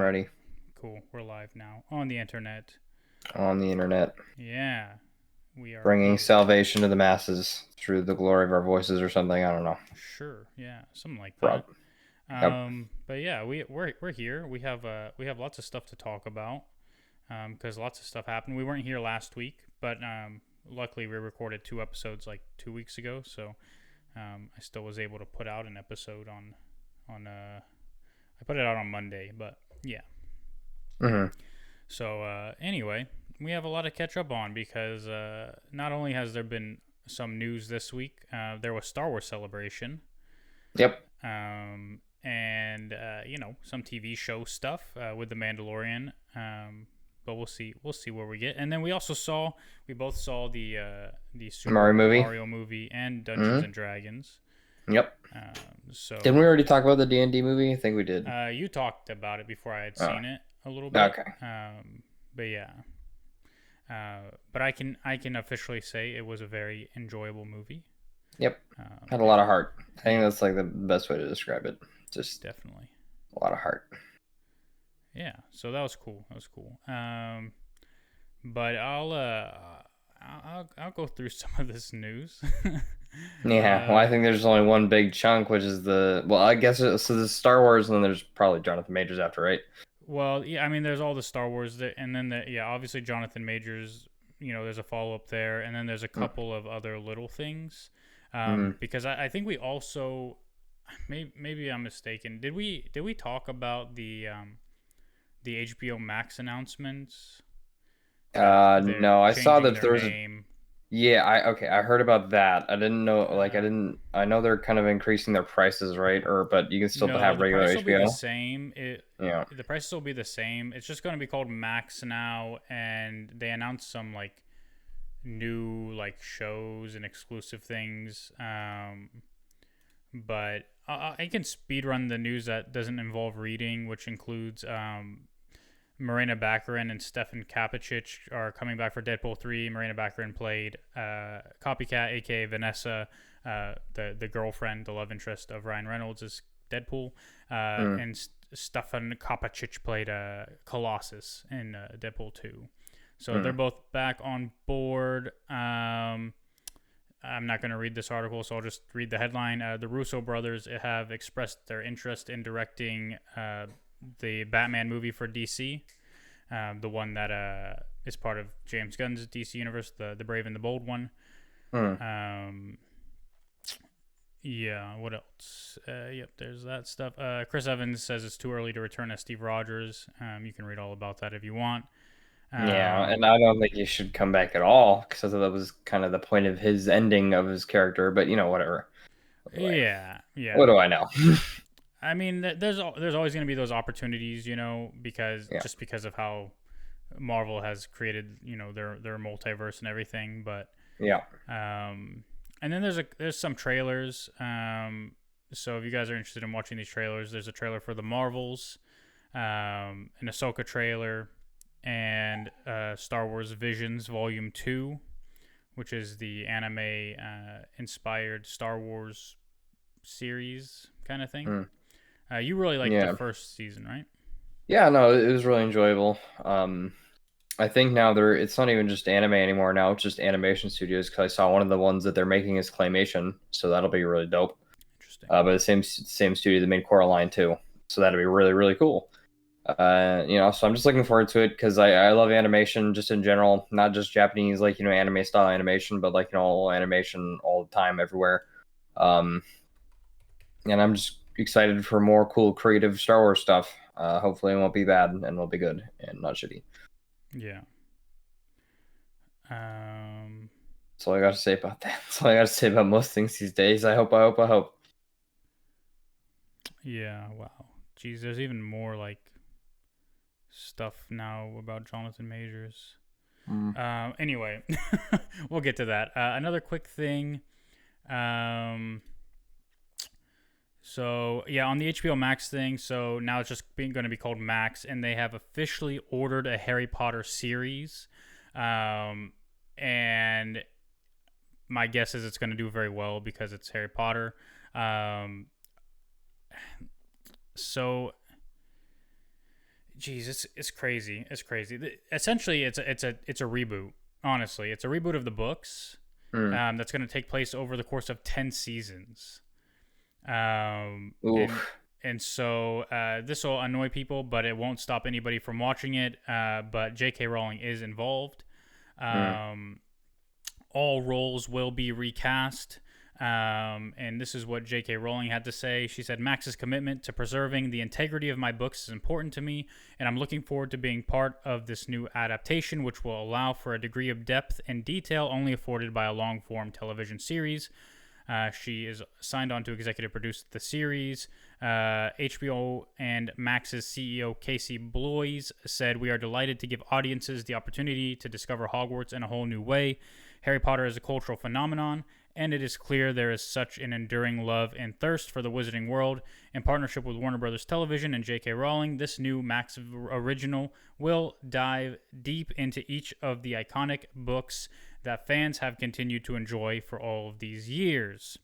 ready. Cool. We're live now on the internet. On the internet, Yeah, we are bringing here. salvation to the masses through the glory of our voices or something. I don't know. Sure. Yeah, something like that. Prob- Yep. But yeah, we're here. We have lots of stuff to talk about. Because lots of stuff happened. We weren't here last week, but luckily we recorded 2 episodes like 2 weeks ago, so I still was able to put out an episode on. I put it out on Monday, but yeah. hmm So anyway, we have a lot to catch up on because not only has there been some news this week, there was Star Wars Celebration, Yep. and some TV show stuff with the Mandalorian. But we'll see where we get. And then we both saw the Super Mario movie. Mario movie and Dungeons hmm and Dragons. Yep. So Didn't we already talk about the D&D movie? I think we did. you talked about it before I had Oh, seen it a little bit. okay. But yeah. But I can officially say it was a very enjoyable movie. Yep. Had a lot of heart. I think yeah, that's like the best way to describe it. Just definitely. a lot of heart. Yeah, so that was cool. That was cool. But I'll go through some of this news. Yeah. Well, I think there's only one big chunk, which is I guess so. There's Star Wars, and then there's probably Johnathan Majors after, right? Well, yeah, I mean, there's all the Star Wars, and then obviously Johnathan Majors. There's a follow up there, and then there's a couple of other little things. Mm-hmm. Because I think we also, maybe I'm mistaken. Did we talk about the HBO Max announcements that they're No, I saw changing that their there was name? Yeah, I heard about that. I didn't know, Uh, I know they're kind of increasing their prices, right? But you can still no, have the regular price will be the HBO. same. Yeah. The prices will be the same. It's just going to be called Max now, and they announced some like new like shows and exclusive things. But I can speed run the news that doesn't involve reading, which includes Marina Baccarin and Stefan Kapicic are coming back for Deadpool 3. Marina Baccarin played Copycat, aka Vanessa, the girlfriend, the love interest of Ryan Reynolds, is Deadpool. Mm. And Stefan Kapicic played Colossus in Deadpool 2. So they're Mm. both back on board. I'm not going to read this article, so I'll just read the headline. The Russo brothers have expressed their interest in directing the Batman movie for DC, the one that is part of James Gunn's DC universe, the Brave and the Bold one. Mm. Yeah, what else? Yep, there's that stuff. Chris Evans says it's too early to return as Steve Rogers. You can read all about that if you want. Yeah, Um, and I don't think he should come back at all because I thought that was kind of the point of his ending of his character. But whatever. yeah, What yeah. do I know? I mean, there's always going to be those opportunities, because Yeah. just because of how Marvel has created, their multiverse and everything. But Yeah. and then there's some trailers. So if you guys are interested in watching these trailers, there's a trailer for the Marvels, an Ahsoka trailer, and Star Wars Visions Volume 2, which is the anime inspired Star Wars series kind of thing. Mm. You really liked the Yeah. first season, right? Yeah. No, it was really enjoyable. I think now it's not even just anime anymore. Now it's just animation studios because I saw one of the ones that they're making is claymation, so that'll be really dope. Interesting. But the same studio that made Coraline too, so that'll be really really cool. So I'm just looking forward to it because I love animation just in general, not just Japanese anime style animation, but all animation all the time everywhere. Um, and I'm just excited for more cool creative Star Wars stuff. Hopefully it won't be bad and will be good and not shitty. Yeah. That's all I got to say about that. That's all I got to say about most things these days. I hope. Yeah. Wow. Geez, there's even more like stuff now about Johnathan Majors. Anyway, we'll get to that. Another quick thing. So yeah, on the HBO Max thing. So now it's just going to be called Max, and they have officially ordered a Harry Potter series. And my guess is it's going to do very well because it's Harry Potter. So geez, it's crazy. It's crazy. Essentially, it's a reboot. Honestly, it's a reboot of the books. Mm. That's going to take place over the course of 10 seasons. Um, and Oof. and so this will annoy people, but it won't stop anybody from watching it. But J.K. Rowling is involved. Mm. Um, all roles will be recast. And this is what J.K. Rowling had to say. She said, Max's commitment to preserving the integrity of my books is important to me, and I'm looking forward to being part of this new adaptation, which will allow for a degree of depth and detail only afforded by a long-form television series. She is signed on to executive produce the series. HBO and Max's CEO Casey Bloys said, "We are delighted to give audiences the opportunity to discover Hogwarts in a whole new way. Harry Potter is a cultural phenomenon, and it is clear there is such an enduring love and thirst for the Wizarding World. In partnership with Warner Brothers Television and J.K. Rowling, this new Max original will dive deep into each of the iconic books that fans have continued to enjoy for all of these years."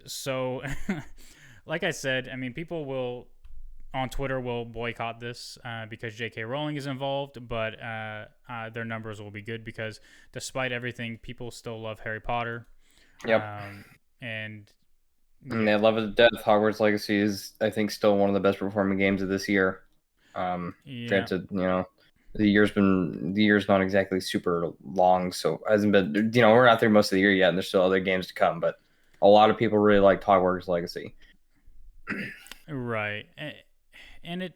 So, like I said, I mean, people will on Twitter will boycott this because J.K. Rowling is involved, but their numbers will be good because despite everything, people still love Harry Potter. Yep. And And they love it to death. Hogwarts Legacy is, I think, still one of the best performing games of this year. yeah, Granted, the year's not exactly super long, so it hasn't been, we're not through most of the year yet, and there's still other games to come. But a lot of people really like Hogwarts Legacy. right. And it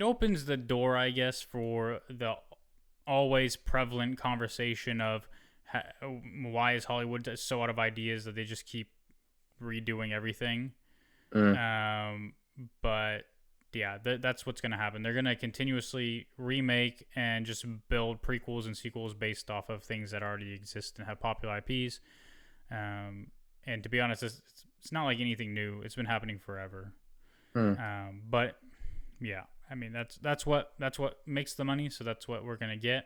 opens the door, I guess, for the always prevalent conversation of why is Hollywood so out of ideas that they just keep redoing everything. But yeah, that's what's going to happen. They're going to continuously remake and just build prequels and sequels based off of things that already exist and have popular IPs. And to be honest, it's not like anything new. It's been happening forever. But yeah, I mean that's what makes the money. So that's what we're gonna get.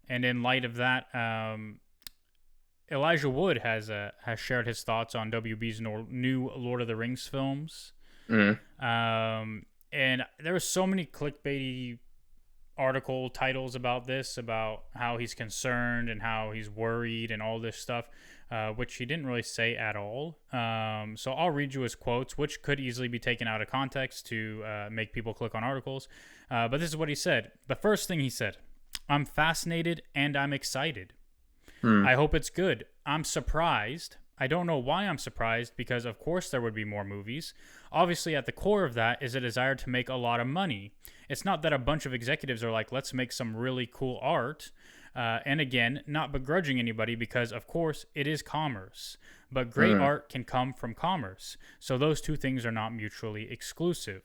And in light of that, Elijah Wood has shared his thoughts on WB's new Lord of the Rings films. And there were so many clickbaity article titles about this, about how he's concerned and how he's worried and all this stuff, which he didn't really say at all. So I'll read you his quotes, which could easily be taken out of context to make people click on articles. But this is what he said. The first thing he said, "I'm fascinated and I'm excited. I hope it's good. I'm surprised. I don't know why I'm surprised, because of course there would be more movies. Obviously, at the core of that is a desire to make a lot of money. It's not that a bunch of executives are like, let's make some really cool art. And again, not begrudging anybody, because of course it is commerce. But great art can come from commerce. So those two things are not mutually exclusive."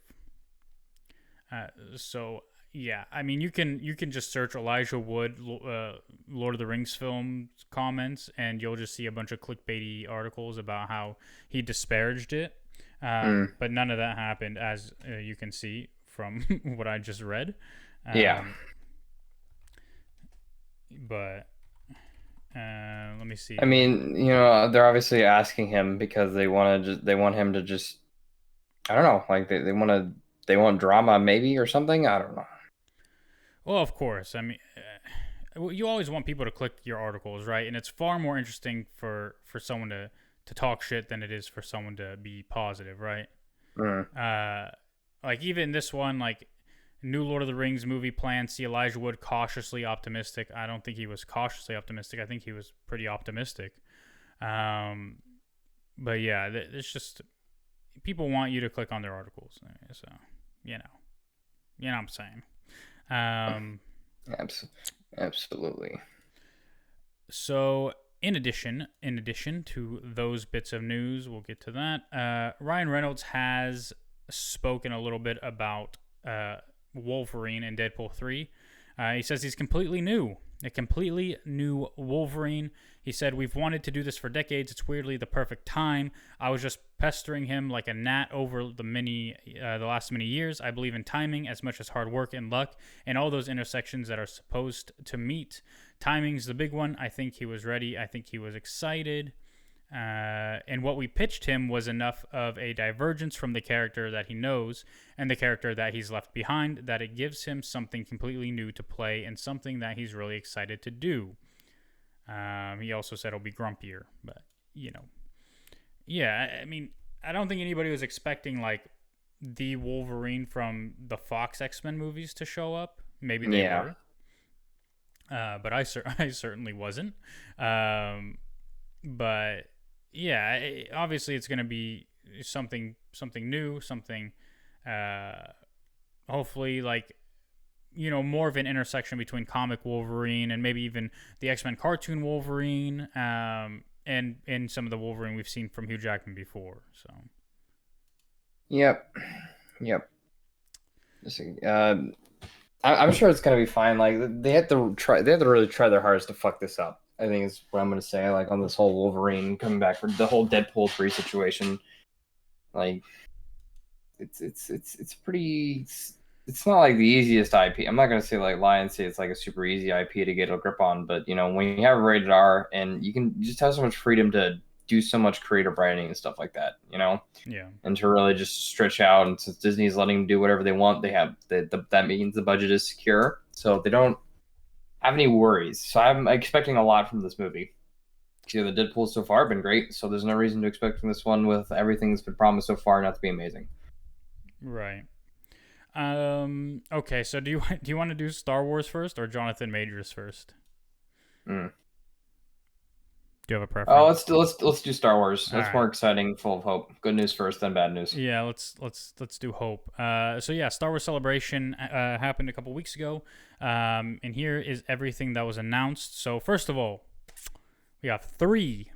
So yeah, I mean, you can just search Elijah Wood, Lord of the Rings film comments, and you'll just see a bunch of clickbaity articles about how he disparaged it. But none of that happened, as you can see from what I just read. Yeah. But let me see. I mean, they're obviously asking him because they want him to just, I don't know, like they want drama maybe or something. I don't know. Well, of course. I mean, you always want people to click your articles, right? And it's far more interesting for someone to talk shit than it is for someone to be positive, right? Like even this one, like new Lord of the Rings movie plans, see Elijah Wood cautiously optimistic. I don't think he was cautiously optimistic. I think he was pretty optimistic. But yeah, it's just people want you to click on their articles, so you know what I'm saying. Absolutely. So in addition to those bits of news, we'll get to that. Ryan Reynolds has spoken a little bit about Wolverine in Deadpool 3. He says he's a completely new Wolverine. He said, "We've wanted to do this for decades. It's weirdly the perfect time. I was just pestering him like a gnat over the last many years. I believe in timing as much as hard work and luck, and all those intersections that are supposed to meet. Timing's the big one. I think he was ready. I think he was excited." And what we pitched him was enough of a divergence from the character that he knows and the character that he's left behind that it gives him something completely new to play and something that he's really excited to do. He also said it'll be grumpier, but yeah. I mean, I don't think anybody was expecting like the Wolverine from the Fox X-Men movies to show up. Maybe they were, but I certainly wasn't. But yeah, obviously it's going to be something new, something hopefully like more of an intersection between comic Wolverine and maybe even the X-Men cartoon Wolverine, and some of the Wolverine we've seen from Hugh Jackman before. So Yep. I'm sure it's gonna be fine. Like they have to really try their hardest to fuck this up. I think is what I'm gonna say. Like on this whole Wolverine coming back for the whole Deadpool 3 situation. Like it's pretty. It's not like the easiest IP. I'm not gonna say like lie and say it's like a super easy IP to get a grip on, but when you have rated R and you just have so much freedom to do so much creative writing and stuff like that, yeah, and to really just stretch out. And since Disney's letting them do whatever they want, they have that means the budget is secure, so they don't have any worries. So I'm expecting a lot from this movie. The Deadpool so far have been great, so there's no reason to expect from this one with everything that's been promised so far not to be amazing. right. Okay, so do you want to do Star Wars first or Johnathan Majors first? Mm. Do you have a preference? Oh, let's do Star Wars. That's right. more exciting, full of hope. Good news first, then bad news. Yeah, let's do hope. So yeah, Star Wars Celebration happened a couple weeks ago, and here is everything that was announced. So first of all, we have three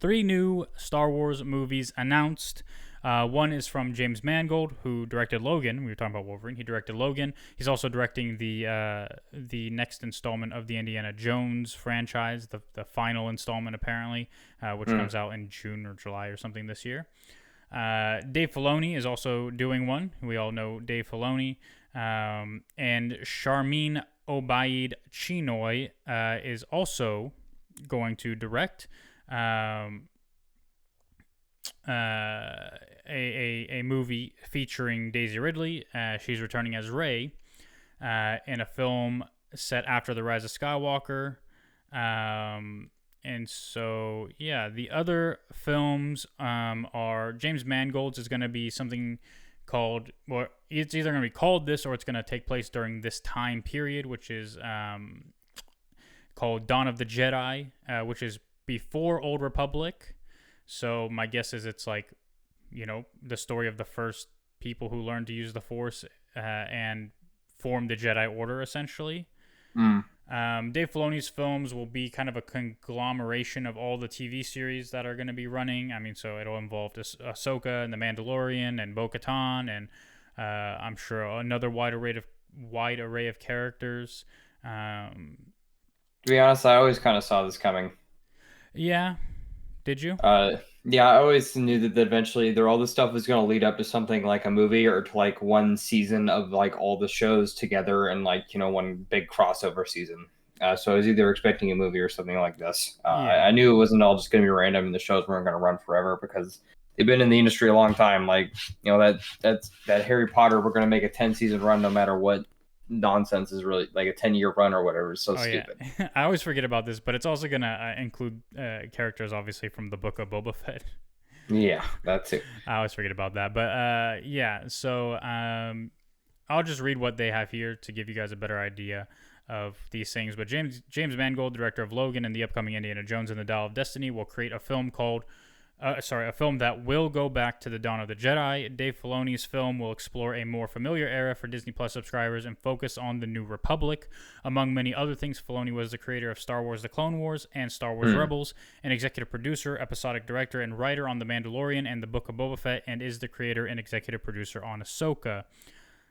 new Star Wars movies announced. One is from James Mangold, who directed Logan. We were talking about Wolverine. He directed Logan. He's also directing the next installment of the Indiana Jones franchise, the final installment apparently, which comes out in June or July or something this year. Dave Filoni is also doing one. We all know Dave Filoni. And Sharmeen Obaid Chinoy is also going to direct. A movie featuring Daisy Ridley. She's returning as Rey in a film set after the Rise of Skywalker. And so, yeah, the other films are James Mangold's is going to be something called, well, it's either going to be called this or it's going to take place during this time period, which is called Dawn of the Jedi, which is before Old Republic. So my guess is it's like, the story of the first people who learned to use the Force and formed the Jedi Order, essentially. Dave Filoni's films will be kind of a conglomeration of all the TV series that are going to be running. I mean, so it'll involve Ahsoka and the Mandalorian and Bo-Katan and I'm sure another wide array of characters. To be honest, I always kind of saw this coming. Yeah. Did you? Yeah, I always knew that eventually all this stuff was going to lead up to something like a movie or to like one season of like all the shows together and like, one big crossover season. So I was either expecting a movie or something like this. Yeah. I knew it wasn't all just going to be random and the shows weren't going to run forever because they've been in the industry a long time. Like, that Harry Potter, we're going to make a 10-season run no matter what nonsense is really like a 10-year run or whatever. It's so stupid. Yeah. I always forget about this, but it's also going to include characters obviously from the book of Boba Fett. Yeah, that too. I always forget about that. But yeah, so I'll just read what they have here to give you guys a better idea of these things. But James Mangold, director of Logan and the upcoming Indiana Jones and the Dial of Destiny, will create a film called a film that will go back to the Dawn of the Jedi. Dave Filoni's film will explore a more familiar era for Disney Plus subscribers and focus on the New Republic. Among many other things, Filoni was the creator of Star Wars The Clone Wars and Star Wars Rebels, an executive producer, episodic director, and writer on The Mandalorian and the Book of Boba Fett, and is the creator and executive producer on Ahsoka.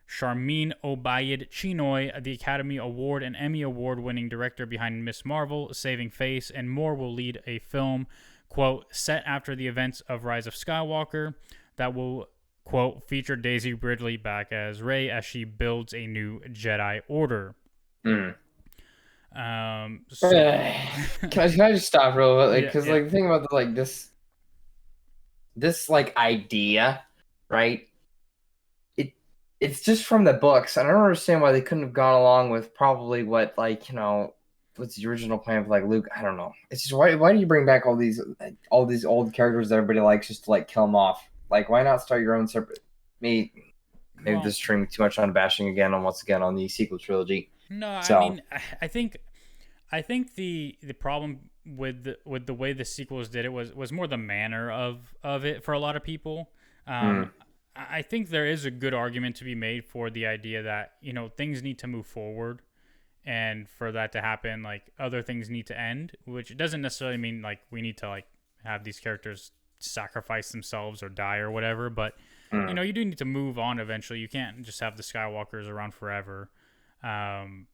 Sharmeen Obaid Chinoy, the Academy Award and Emmy Award-winning director behind Ms. Marvel, Saving Face, and more, will lead a film, quote, set after the events of Rise of Skywalker that will, quote, feature Daisy Ridley back as Rey as she builds a new Jedi Order. So Can I just stop real quick? Like, yeah, because yeah. like the thing about the, like this like idea, right? It it's just from the books. I don't understand why they couldn't have gone along with probably what like what's the original plan for like Luke. I don't know. It's just why do you bring back all these old characters that everybody likes just to like kill them off? Like why not start your own separate? Maybe Well, this stream too much on bashing again on once again on the sequel trilogy. no, I So mean, I think the problem with the way the sequels did it was more the manner of it for a lot of people. mm, I think there is a good argument to be made for the idea that things need to move forward, and for that to happen, like other things need to end, which doesn't necessarily mean like we need to like have these characters sacrifice themselves or die or whatever, but mm. you do need to move on eventually. You can't just have the Skywalkers around forever. And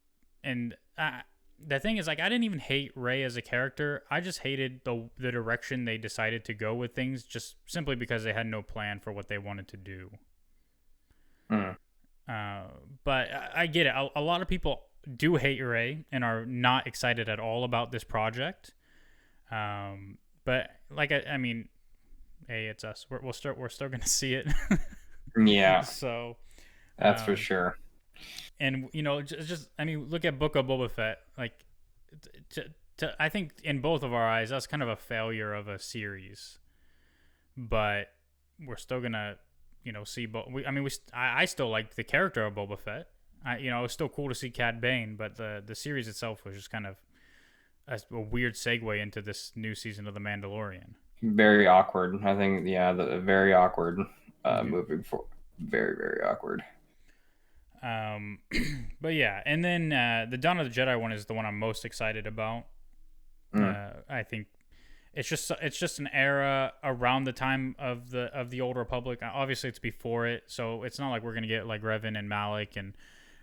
the thing is, like, I didn't even hate Rey as a character. I just hated the direction they decided to go with things, just simply because they had no plan for what they wanted to do. Mm. But I get it. A lot of people do hate Rey and are not excited at all about this project. But like I mean, hey, it's us. We're still gonna see it. Yeah, So, that's for um, sure. and just I mean, look at Book of Boba Fett. Like, I think in both of our eyes, that's kind of a failure of a series. But we're still gonna see. I mean, I still like the character of Boba Fett. It was still cool to see Cad Bane, but the series itself was just kind of a weird segue into this new season of The Mandalorian. Very awkward. I think, yeah, very awkward. Yeah. Moving forward, very very awkward. Um, but yeah, and then the Dawn of the Jedi one is the one I'm most excited about. Mm, I think it's just an era around the time of the Old Republic. Obviously, it's before it, so it's not like we're gonna get like Revan and Malik and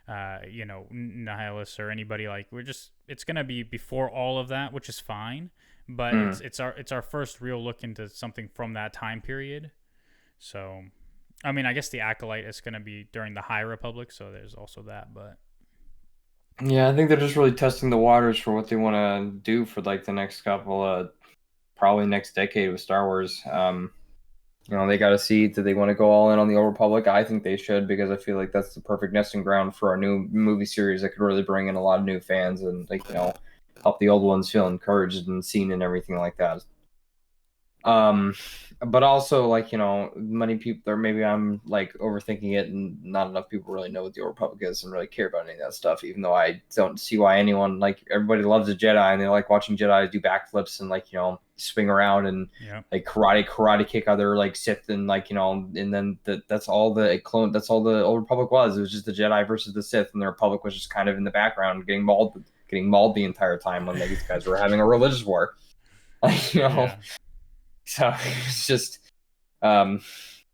Nihilus or anybody. Like it's gonna be before all of that, which is fine. But mm. it's our first real look into something from that time period. So, I mean, I guess the Acolyte is gonna be during the High Republic, so there's also that. But Yeah, I think they're just really testing the waters for what they want to do for like the next couple probably next decade with Star Wars. They got to see, do they want to go all in on the Old Republic? I think they should, because I feel like that's the perfect nesting ground for a new movie series that could really bring in a lot of new fans and like help the old ones feel encouraged and seen and everything like that. Um, but also like many people, or maybe I'm like overthinking it, and not enough people really know what the Old Republic is and really care about any of that stuff. Even though I don't see why anyone, like, everybody loves a Jedi and they like watching Jedi do backflips and like swing around and yeah, like karate kick other like Sith, and like and then that's all the clone. That's all the Old Republic was. It was just the Jedi versus the Sith, and the Republic was just kind of in the background getting mauled the entire time when these guys were having a religious war. Like yeah. so it was just um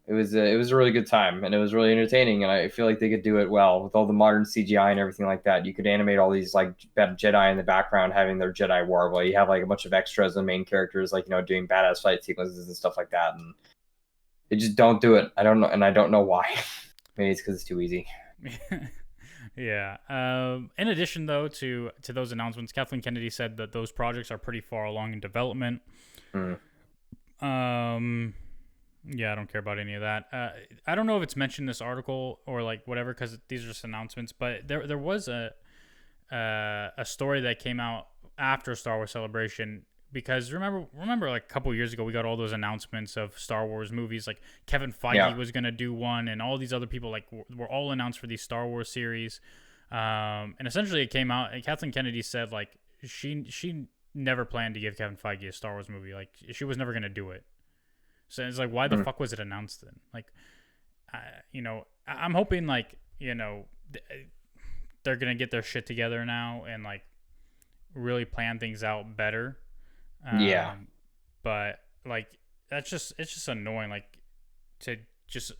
it was a really good time, and it was really entertaining, and I feel like they could do it well with all the modern CGI and everything like that. You could animate all these like Jedi in the background having their Jedi war while you have like a bunch of extras and main characters like doing badass fight sequences and stuff like that, and they just don't do it. I don't know, and I don't know why. Maybe it's because it's too easy. Yeah. In addition, though, to those announcements, Kathleen Kennedy said that those projects are pretty far along in development. Mm. Yeah, I don't care about any of that. I don't know if it's mentioned in this article or like whatever, because these are just announcements. But there was a story that came out after Star Wars Celebration, because remember like a couple years ago we got all those announcements of Star Wars movies, like Kevin Feige was gonna do one, and all these other people like were all announced for these Star Wars series. And essentially it came out, and Kathleen Kennedy said like she never planned to give Kevin Feige a Star Wars movie. Like she was never gonna do it. So it's like, why the fuck was it announced then? Like, I'm hoping like they're gonna get their shit together now and like really plan things out better. Yeah. But like it's just annoying, like, to just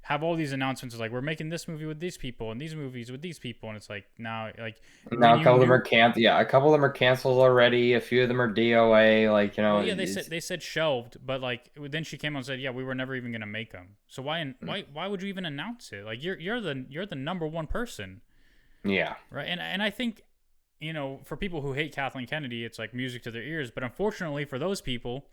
have all these announcements like we're making this movie with these people and these movies with these people, and it's like now like Now when a you couple of them are knew. canceled. Yeah, a couple of them are canceled already. A few of them are DOA. Like Well, yeah, they said shelved, but like then she came out and said, yeah, we were never even gonna make them. So why would you even announce it? Like you're the number one person, yeah. right? And I think for people who hate Kathleen Kennedy, it's like music to their ears. But unfortunately for those people,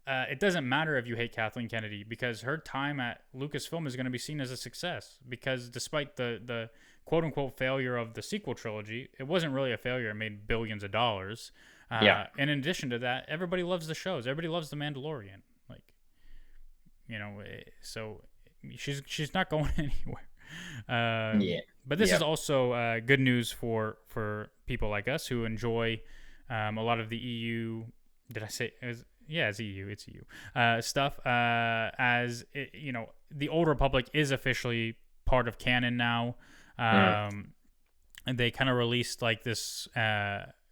it doesn't matter if you hate Kathleen Kennedy, because her time at Lucasfilm is going to be seen as a success. Because despite the quote unquote failure of the sequel trilogy, it wasn't really a failure. It made billions of dollars. Yeah. And in addition to that, everybody loves the shows. Everybody loves The Mandalorian. Like, so she's not going anywhere. Yeah. But this Yep. is also good news for people like us who enjoy a lot of the EU. Did I say? Yeah, it's EU. It's EU stuff. As it, the Old Republic is officially part of canon now. And they kind of released like this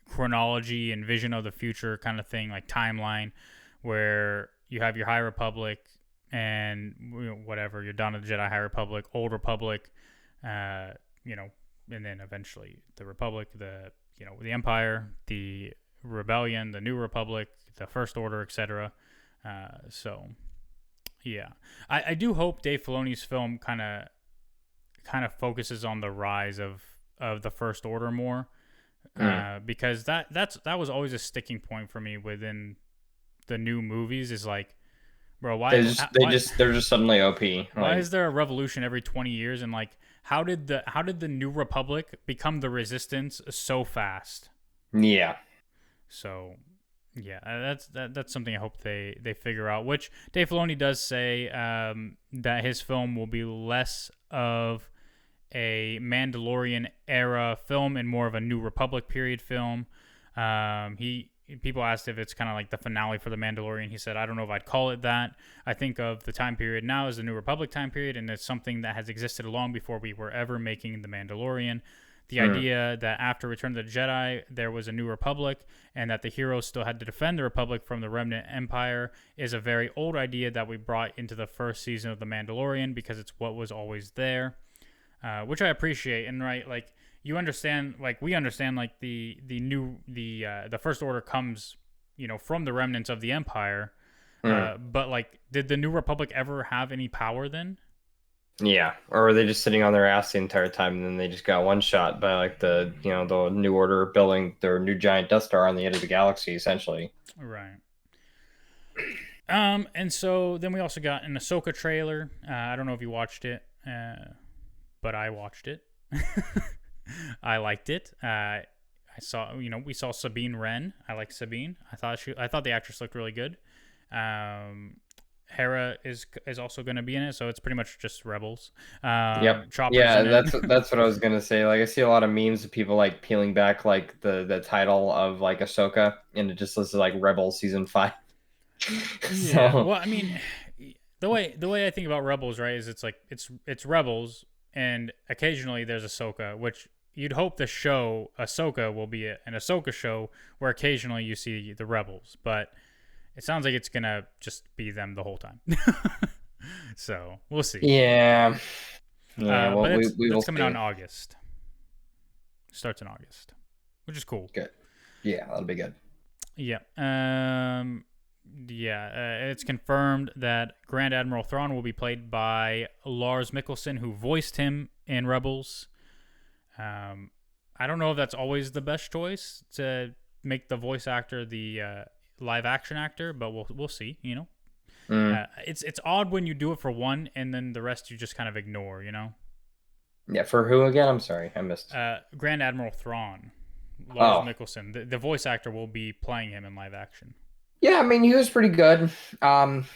chronology and vision of the future kind of thing, like timeline, where you have your High Republic and whatever, your Dawn of the Jedi, High Republic, Old Republic, and then eventually the Republic, the Empire, the Rebellion, the New Republic, the First Order, etc. So, yeah, I do hope Dave Filoni's film kind of focuses on the rise of the First Order more, because that was always a sticking point for me within the new movies. Is like, bro, They're just suddenly OP. Why is there a revolution every 20 years? And like, how did the New Republic become the Resistance so fast? Yeah. So, yeah, that's something I hope they figure out. Which Dave Filoni does say that his film will be less of a Mandalorian era film and more of a New Republic period film. People asked if it's kind of like the finale for the Mandalorian. He said, I don't know if I'd call it that. I think of the time period now as the New Republic time period, and it's something that has existed long before we were ever making the Mandalorian. The idea that after Return of the Jedi, there was a New Republic and that the heroes still had to defend the Republic from the Remnant Empire is a very old idea that we brought into the first season of The Mandalorian because it's what was always there, which I appreciate. And right, like, you understand, like we understand, like the First Order comes, from the remnants of the Empire. But like, did the New Republic ever have any power then? Yeah, or were they just sitting on their ass the entire time, and then they just got one shot by like the New Order building their new giant Death Star on the edge of the galaxy, essentially. Right. And so then we also got an Ahsoka trailer. I don't know if you watched it, but I watched it. I liked it. I saw, we saw Sabine Wren. I like Sabine. I thought the actress looked really good. Hera is also going to be in it, so it's pretty much just Rebels. Yep. Chopper's Yeah, in it. that's what I was gonna say. Like, I see a lot of memes of people like peeling back like the title of like Ahsoka, and it just lists like Rebels season 5. Yeah. Well, I mean, the way I think about Rebels, right, is it's like it's Rebels, and occasionally there's Ahsoka, which you'd hope the show Ahsoka will be an Ahsoka show where occasionally you see the Rebels, but it sounds like it's gonna just be them the whole time. So we'll see. Yeah. Yeah. Well, but we will it's coming see. out in August. Starts in August, which is cool. Good. Yeah, that'll be good. Yeah. It's confirmed that Grand Admiral Thrawn will be played by Lars Mikkelsen, who voiced him in Rebels. I don't know if that's always the best choice to make the voice actor the live action actor, but we'll see. It's odd when you do it for one and then the rest you just kind of ignore. Yeah, for who again? I'm sorry, I missed. Grand Admiral Thrawn, Lars Mikkelsen. The voice actor will be playing him in live action. Yeah, I mean, he was pretty good.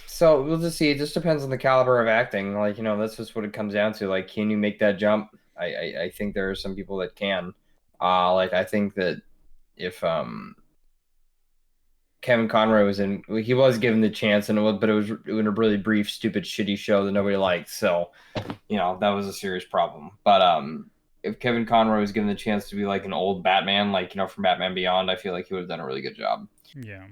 So we'll just see. It just depends on the caliber of acting. Like, that's just what it comes down to. Like, can you make that jump? I think there are some people that can. Like, I think that if Kevin Conroy was in, he was given the chance, but it was in a really brief, stupid, shitty show that nobody liked. So, that was a serious problem. But if Kevin Conroy was given the chance to be like an old Batman, like, from Batman Beyond, I feel like he would have done a really good job. Yeah.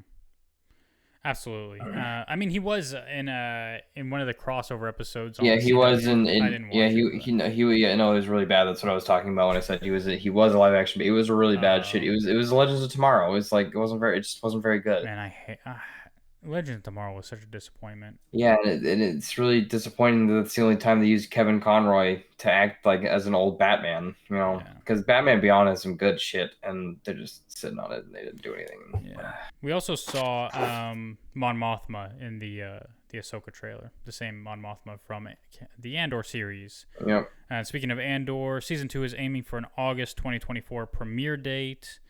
Absolutely. I mean, he was in one of the crossover episodes. Yeah, he was in. I didn't watch it was really bad. That's what I was talking about when I said he was a live action. But it was a really bad shit. It was Legends of Tomorrow. It was like it just wasn't very good. Man, I hate Legends of Tomorrow was such a disappointment. Yeah, and it's really disappointing that it's the only time they use Kevin Conroy to act like as an old Batman, Yeah. because Batman Beyond has some good shit, and they're just sitting on it and they didn't do anything. Yeah. We also saw Mon Mothma in the Ahsoka trailer. The same Mon Mothma from the Andor series. Yep. And speaking of Andor, season 2 is aiming for an August 2024 premiere date.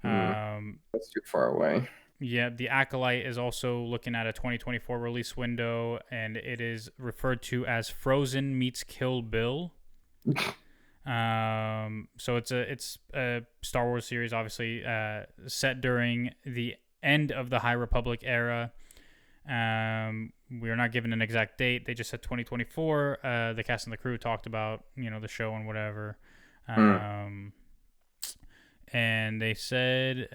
That's too far away. Yeah, the Acolyte is also looking at a 2024 release window, and it is referred to as Frozen meets Kill Bill. So it's a Star Wars series, obviously set during the end of the High Republic era. We are not given an exact date. They just said 2024. The cast and the crew talked about the show and whatever. And they said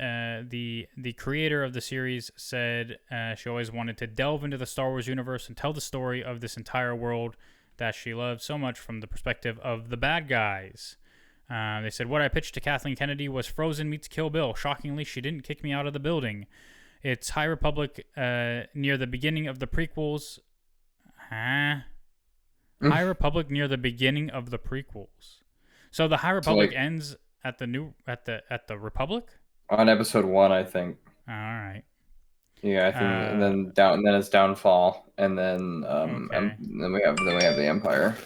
the creator of the series said she always wanted to delve into the Star Wars universe and tell the story of this entire world that she loved so much from the perspective of the bad guys. They said, what I pitched to Kathleen Kennedy was Frozen meets Kill Bill. Shockingly, she didn't kick me out of the building. It's High Republic near the beginning of the prequels. High Republic near the beginning of the prequels. So the High Republic ends at the Republic? On episode 1, I think. All right. Yeah, I think, and then it's Downfall, and then then we have the Empire.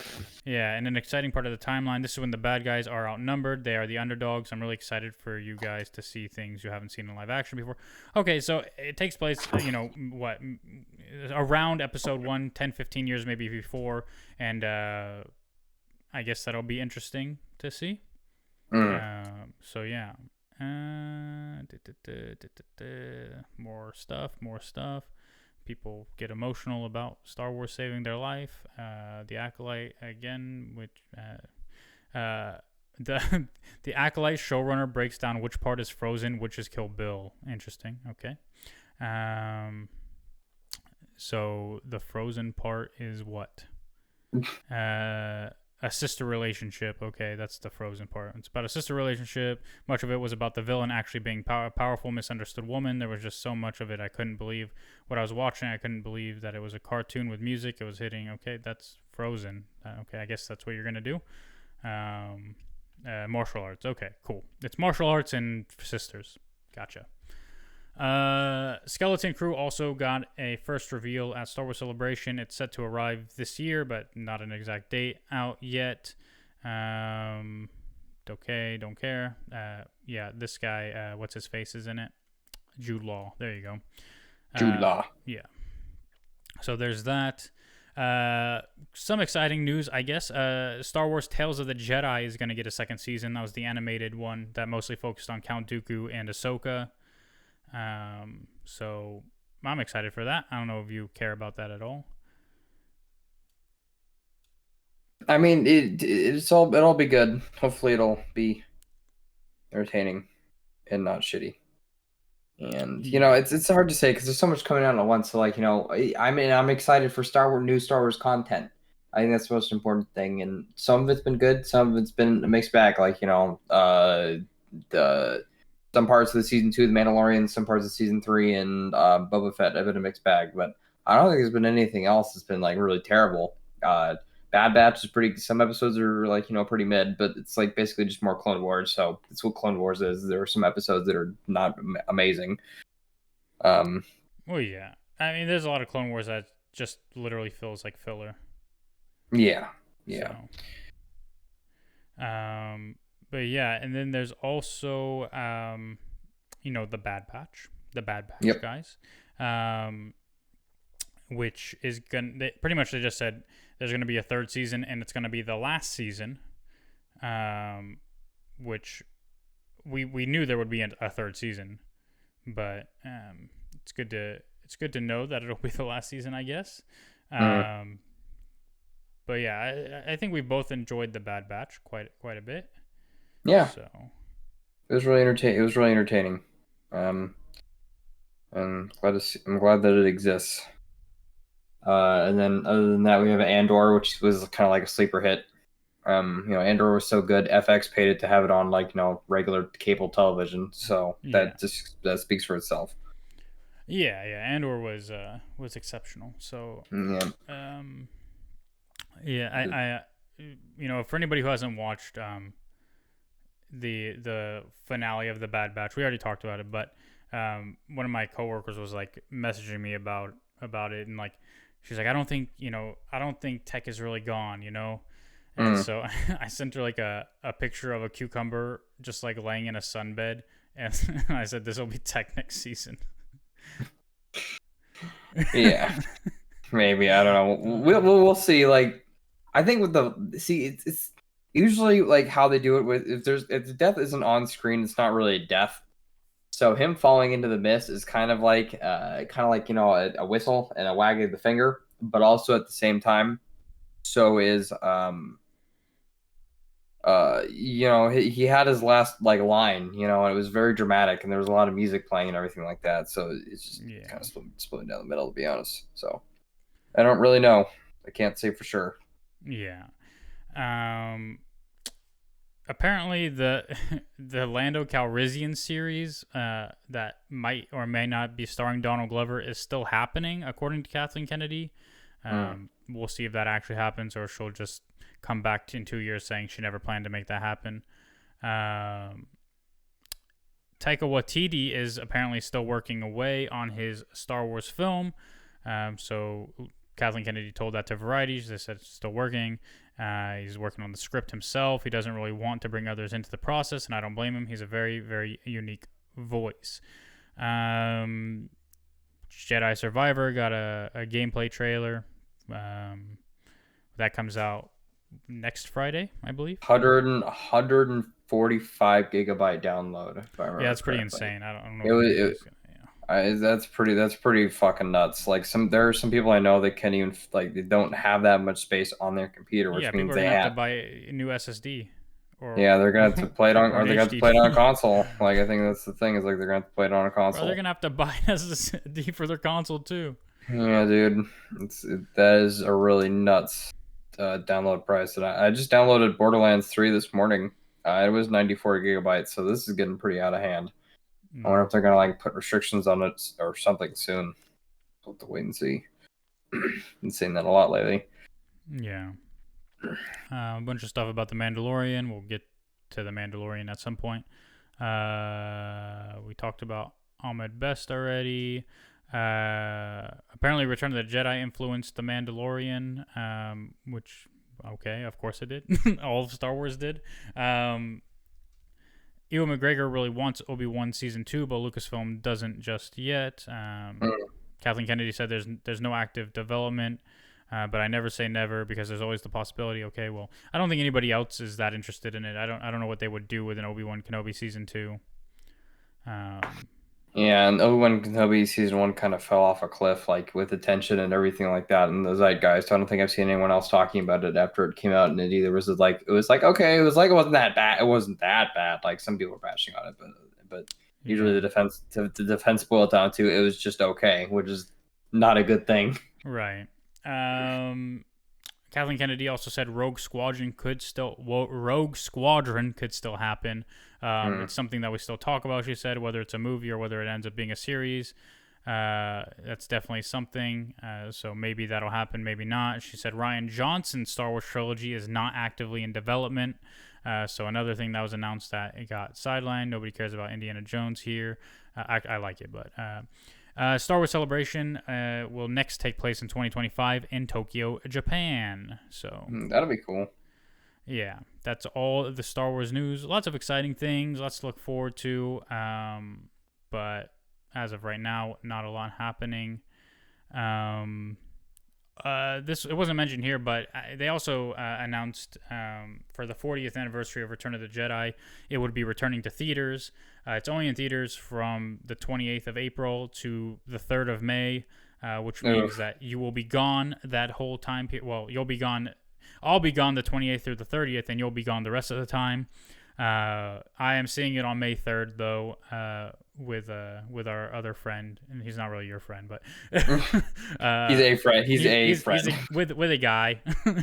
Yeah, and an exciting part of the timeline. This is when the bad guys are outnumbered. They are the underdogs. I'm really excited for you guys to see things you haven't seen in live action before. Okay, so it takes place, around episode 1, 10, 15 years maybe before, and I guess that'll be interesting to see. So yeah. More stuff. People get emotional about Star Wars saving their life. The Acolyte again, which the Acolyte showrunner breaks down which part is Frozen, which is Kill Bill. Interesting. Okay. So the Frozen part is what? A sister relationship. Okay, that's the Frozen part. It's about a sister relationship. Much of it was about the villain actually being a powerful, misunderstood woman. There was just so much of it. I couldn't believe what I was watching. I couldn't believe that it was a cartoon with music. It was hitting. Okay, that's Frozen. Okay, I guess that's what you're going to do. Martial arts. Okay, cool. It's martial arts and sisters. Gotcha. Skeleton Crew also got a first reveal at Star Wars Celebration. It's set to arrive this year, but not an exact date out yet. Okay, don't care. Yeah, this guy, what's his face is in it? Jude Law. There you go. Jude Law. Yeah. So there's that. Some exciting news, I guess. Star Wars Tales of the Jedi is going to get a second season. That was the animated one that mostly focused on Count Dooku and Ahsoka. So I'm excited for that. I don't know if you care about that at all. I mean, it'll be good. Hopefully, it'll be entertaining and not shitty. And it's hard to say because there's so much coming out at once. So I'm excited for new Star Wars content. I think that's the most important thing. And some of it's been good, some of it's been a mixed bag. Some parts of the season 2 of The Mandalorian, some parts of season 3 and Boba Fett have been a mixed bag. But I don't think there's been anything else that's been really terrible. Bad Batch is pretty. Some episodes are pretty mid, but it's basically just more Clone Wars. So that's what Clone Wars is. There are some episodes that are not amazing. Well, yeah. I mean, there's a lot of Clone Wars that just literally feels like filler. Yeah. So, but yeah, and then there's also the Bad Batch, yep. guys, which is pretty much they just said there's gonna be a third season and it's gonna be the last season, which we knew there would be a third season, but it's good to know that it'll be the last season, I guess. But yeah, I think we both enjoyed the Bad Batch quite a bit. Yeah. So it was really entertaining. And I'm glad that it exists. And then other than that, we have Andor, which was kind of like a sleeper hit. Andor was so good, FX paid it to have it on regular cable television. So that speaks for itself. Yeah. Andor was exceptional. So, Yeah. um, yeah, for anybody who hasn't watched the finale of the Bad Batch, we already talked about it, but one of my coworkers was like messaging me about it, and like she's like, I don't think Tech is really gone. And Mm. so I sent her like a picture of a cucumber just like laying in a sunbed, and I said this will be Tech next season. Yeah. Maybe, I don't know. We'll see. Like, I think with the see, it's usually like how they do it with if the death isn't on screen, it's not really a death. So him falling into the mist is kind of like a whistle and a wag of the finger, but also at the same time, so is he had his last like line, and it was very dramatic, and there was a lot of music playing and everything like that. So it's just Yeah, kind of splitting down the middle, to be honest. So I don't really know. I can't say for sure. yeah. Um, Apparently the the Lando Calrissian series that might or may not be starring Donald Glover is still happening, according to Kathleen Kennedy. Mm. We'll see if that actually happens, or she'll just come back in 2 years saying she never planned to make that happen. Um, Taika Waititi is apparently still working away on his Star Wars film. So Kathleen Kennedy told that to Variety. She said it's still working. He's working on the script himself. He doesn't really want to bring others into the process, and I don't blame him. He's a very, very unique voice. Jedi Survivor got a gameplay trailer. That comes out next Friday, I believe. 145 gigabyte download, if I remember Yeah, that's pretty correctly. insane. I don't know It if was anybody's gonna. that's pretty fucking nuts. Like there are some people I know that can't even like they don't have that much space on their computer, Yeah, which people means are they gonna have to have buy a new SSD or yeah, they're gonna have to play it on or or an they're gonna have to play it on a HDD. console. Like I think that's the thing is like they're gonna have to play it on a Bro, they're console. gonna have to buy an SSD for their console too. Yeah, dude, that is a really nuts download price. And I just downloaded Borderlands 3 this morning. It was 94 gigabytes, so this is getting pretty out of hand. I wonder if they're gonna like put restrictions on it or something soon. We'll have to wait and see. Been seeing that a lot lately. Yeah. A bunch of stuff about the Mandalorian. We'll get to the Mandalorian at some point. We talked about Ahmed Best already. Apparently, Return of the Jedi influenced the Mandalorian, which, okay, of course it did. All of Star Wars did. Ewan McGregor really wants Obi-Wan Season 2, but Lucasfilm doesn't just yet. Kathleen Kennedy said there's no active development. But I never say never because there's always the possibility. Okay, well, I don't think anybody else is that interested in it. I don't know what they would do with an Obi-Wan Kenobi season 2. Yeah, and Obi-Wan Kenobi season 1 kind of fell off a cliff, like with attention and everything like that, and the zeitgeist. I don't think I've seen anyone else talking about it after it came out, and it was like okay, it wasn't that bad. It wasn't that bad. Like some people were bashing on it, but usually Yeah. the defense boiled down to it was just okay, which is not a good thing. Right. Kathleen Kennedy also said Rogue Squadron could still happen. It's something that we still talk about. She said whether it's a movie or whether it ends up being a series. That's definitely something. So maybe that'll happen, maybe not. She said Rian Johnson's Star Wars trilogy is not actively in development. So another thing that was announced that it got sidelined. Nobody cares about Indiana Jones here. I like it, but Star Wars Celebration will next take place in 2025 in Tokyo, Japan. So That'll be cool. yeah, that's all the Star Wars news. Lots of exciting things. Lots to look forward to. But as of right now, not a lot happening. This it wasn't mentioned here, but they also announced for the 40th anniversary of Return of the Jedi, it would be returning to theaters. It's only in theaters from the 28th of April to the 3rd of May, which means that you will be gone that whole time period. Well, you'll be gone. I'll be gone the 28th through the 30th, and you'll be gone the rest of the time. I am seeing it on May 3rd, though, with our other friend, and he's not really your friend, but He's a friend. He's a friend. With a guy.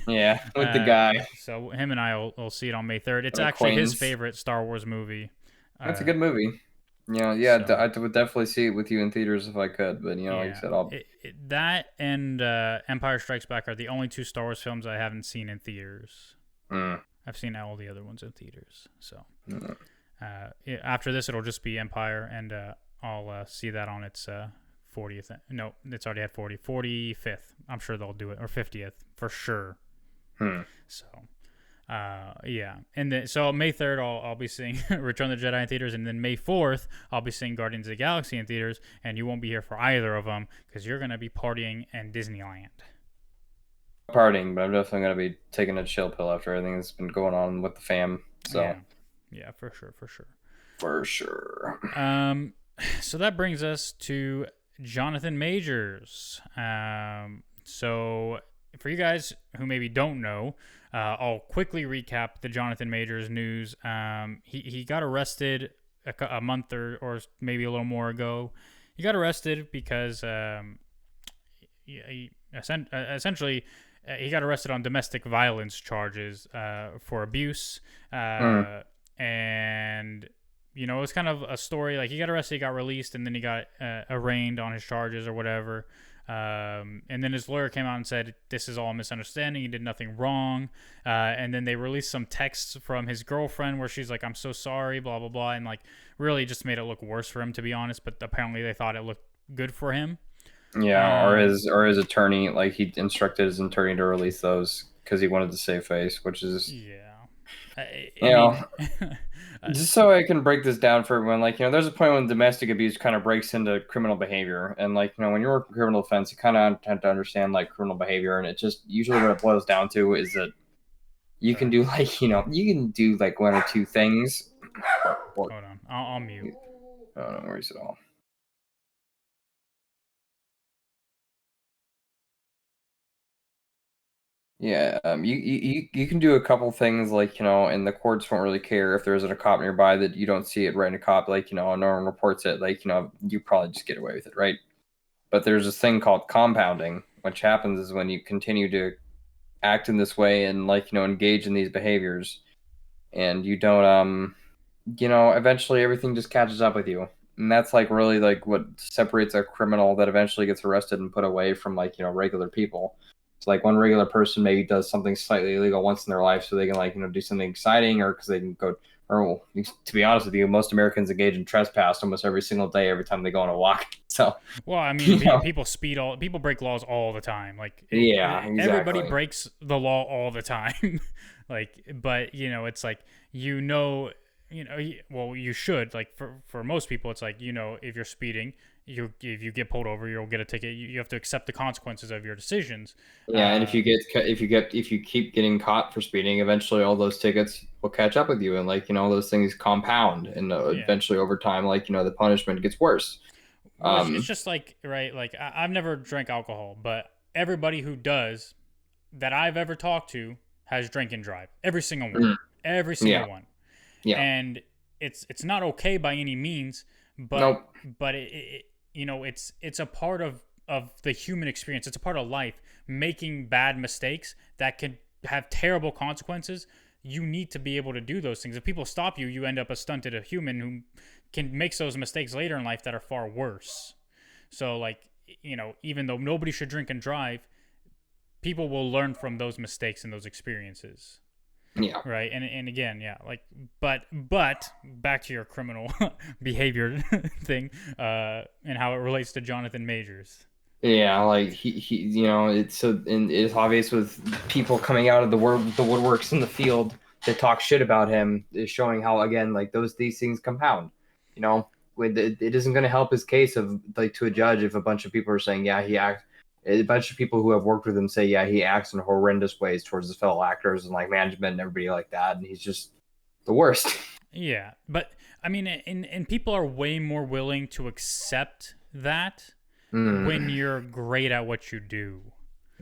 Yeah, with the guy. So him and I will see it on May 3rd. It's An actually his acquaintance. favorite Star Wars movie. That's a good movie. I So would definitely see it with you in theaters if I could, but like I yeah, said, I'll. that and Empire Strikes Back are the only two Star Wars films I haven't seen in theaters. Mm, I've seen all the other ones in theaters. So mm. after this, it'll just be Empire, and I'll see that on its 40th. No, it's already had 45th. I'm sure they'll do it, or 50th for sure. Hmm. So, yeah, and then so May 3rd, I'll be seeing Return of the Jedi in theaters, and then May 4th, I'll be seeing Guardians of the Galaxy in theaters, and you won't be here for either of them because you're gonna be partying in Disneyland. Partying, but I'm definitely gonna be taking a chill pill after everything that's been going on with the fam. So Yeah, yeah, for sure, for sure. for sure. Um, so that brings us to Johnathan Majors. So for you guys who maybe don't know, I'll quickly recap the Johnathan Majors news. He got arrested a month or maybe a little more ago. He got arrested because essentially he got arrested on domestic violence charges for abuse. Mm. And it was kind of a story like he got arrested, he got released, and then he got arraigned on his charges or whatever. And then his lawyer came out and said this is all a misunderstanding. He did nothing wrong. And then they released some texts from his girlfriend where she's like, "I'm so sorry," blah blah blah, and like really just made it look worse for him, to be honest. But apparently they thought it looked good for him. Yeah, or his attorney, like he instructed his attorney to release those because he wanted to save face, which is Yeah. I you know mean, just so I can break this down for everyone. Like there's a point when domestic abuse kind of breaks into criminal behavior, and like when you work in criminal defense, you kind of tend to understand like criminal behavior, and it just usually what it boils down to is that you can do like you can do like one or two things. hold on, I'll mute. Oh, no worries at all. Yeah, you can do a couple things like and the courts won't really care if there isn't a cop nearby that you don't see it right in a cop like no one reports it like you probably just get away with it, right? But there's this thing called compounding, which happens is when you continue to act in this way and like engage in these behaviors, and you don't eventually everything just catches up with you, and that's like really like what separates a criminal that eventually gets arrested and put away from like regular people. It's like one regular person maybe does something slightly illegal once in their life so they can like do something exciting, or because they can go, or well, to be honest with you, most Americans engage in trespass almost every single day every time they go on a walk. So Well, I mean, people break laws all the time. Like yeah, everybody exactly. breaks the law all the time. Like, but it's like well, you should like for most people, it's like if you're speeding, if you get pulled over, you'll get a ticket. You have to accept the consequences of your decisions. Yeah, and if you keep getting caught for speeding, eventually all those tickets will catch up with you, and like those things compound, and Yeah. eventually over time, like the punishment gets worse. Well, it's just like right. Like I've never drank alcohol, but everybody who does that I've ever talked to has drink and drive. Every single one. Mm, Every yeah, single one. yeah, And it's not okay by any means, but nope, it's a part of the human experience. It's a part of life. Making bad mistakes that can have terrible consequences. You need to be able to do those things. If people stop you, you end up a stunted a human who can make those mistakes later in life that are far worse. So like even though nobody should drink and drive, people will learn from those mistakes and those experiences. yeah. Right. And again, yeah, like but back to your criminal behavior thing, and how it relates to Johnathan Majors. Yeah, like he it's so, and it's obvious with people coming out of the woodworks in the field that talk shit about him is showing how again like these things compound. You know, it isn't going to help his case of like to a judge if a bunch of people are saying a bunch of people who have worked with him say he acts in horrendous ways towards his fellow actors and like management and everybody like that, and he's just the worst. Yeah, but I mean, and people are way more willing to accept that when Mm, you're great at what you do.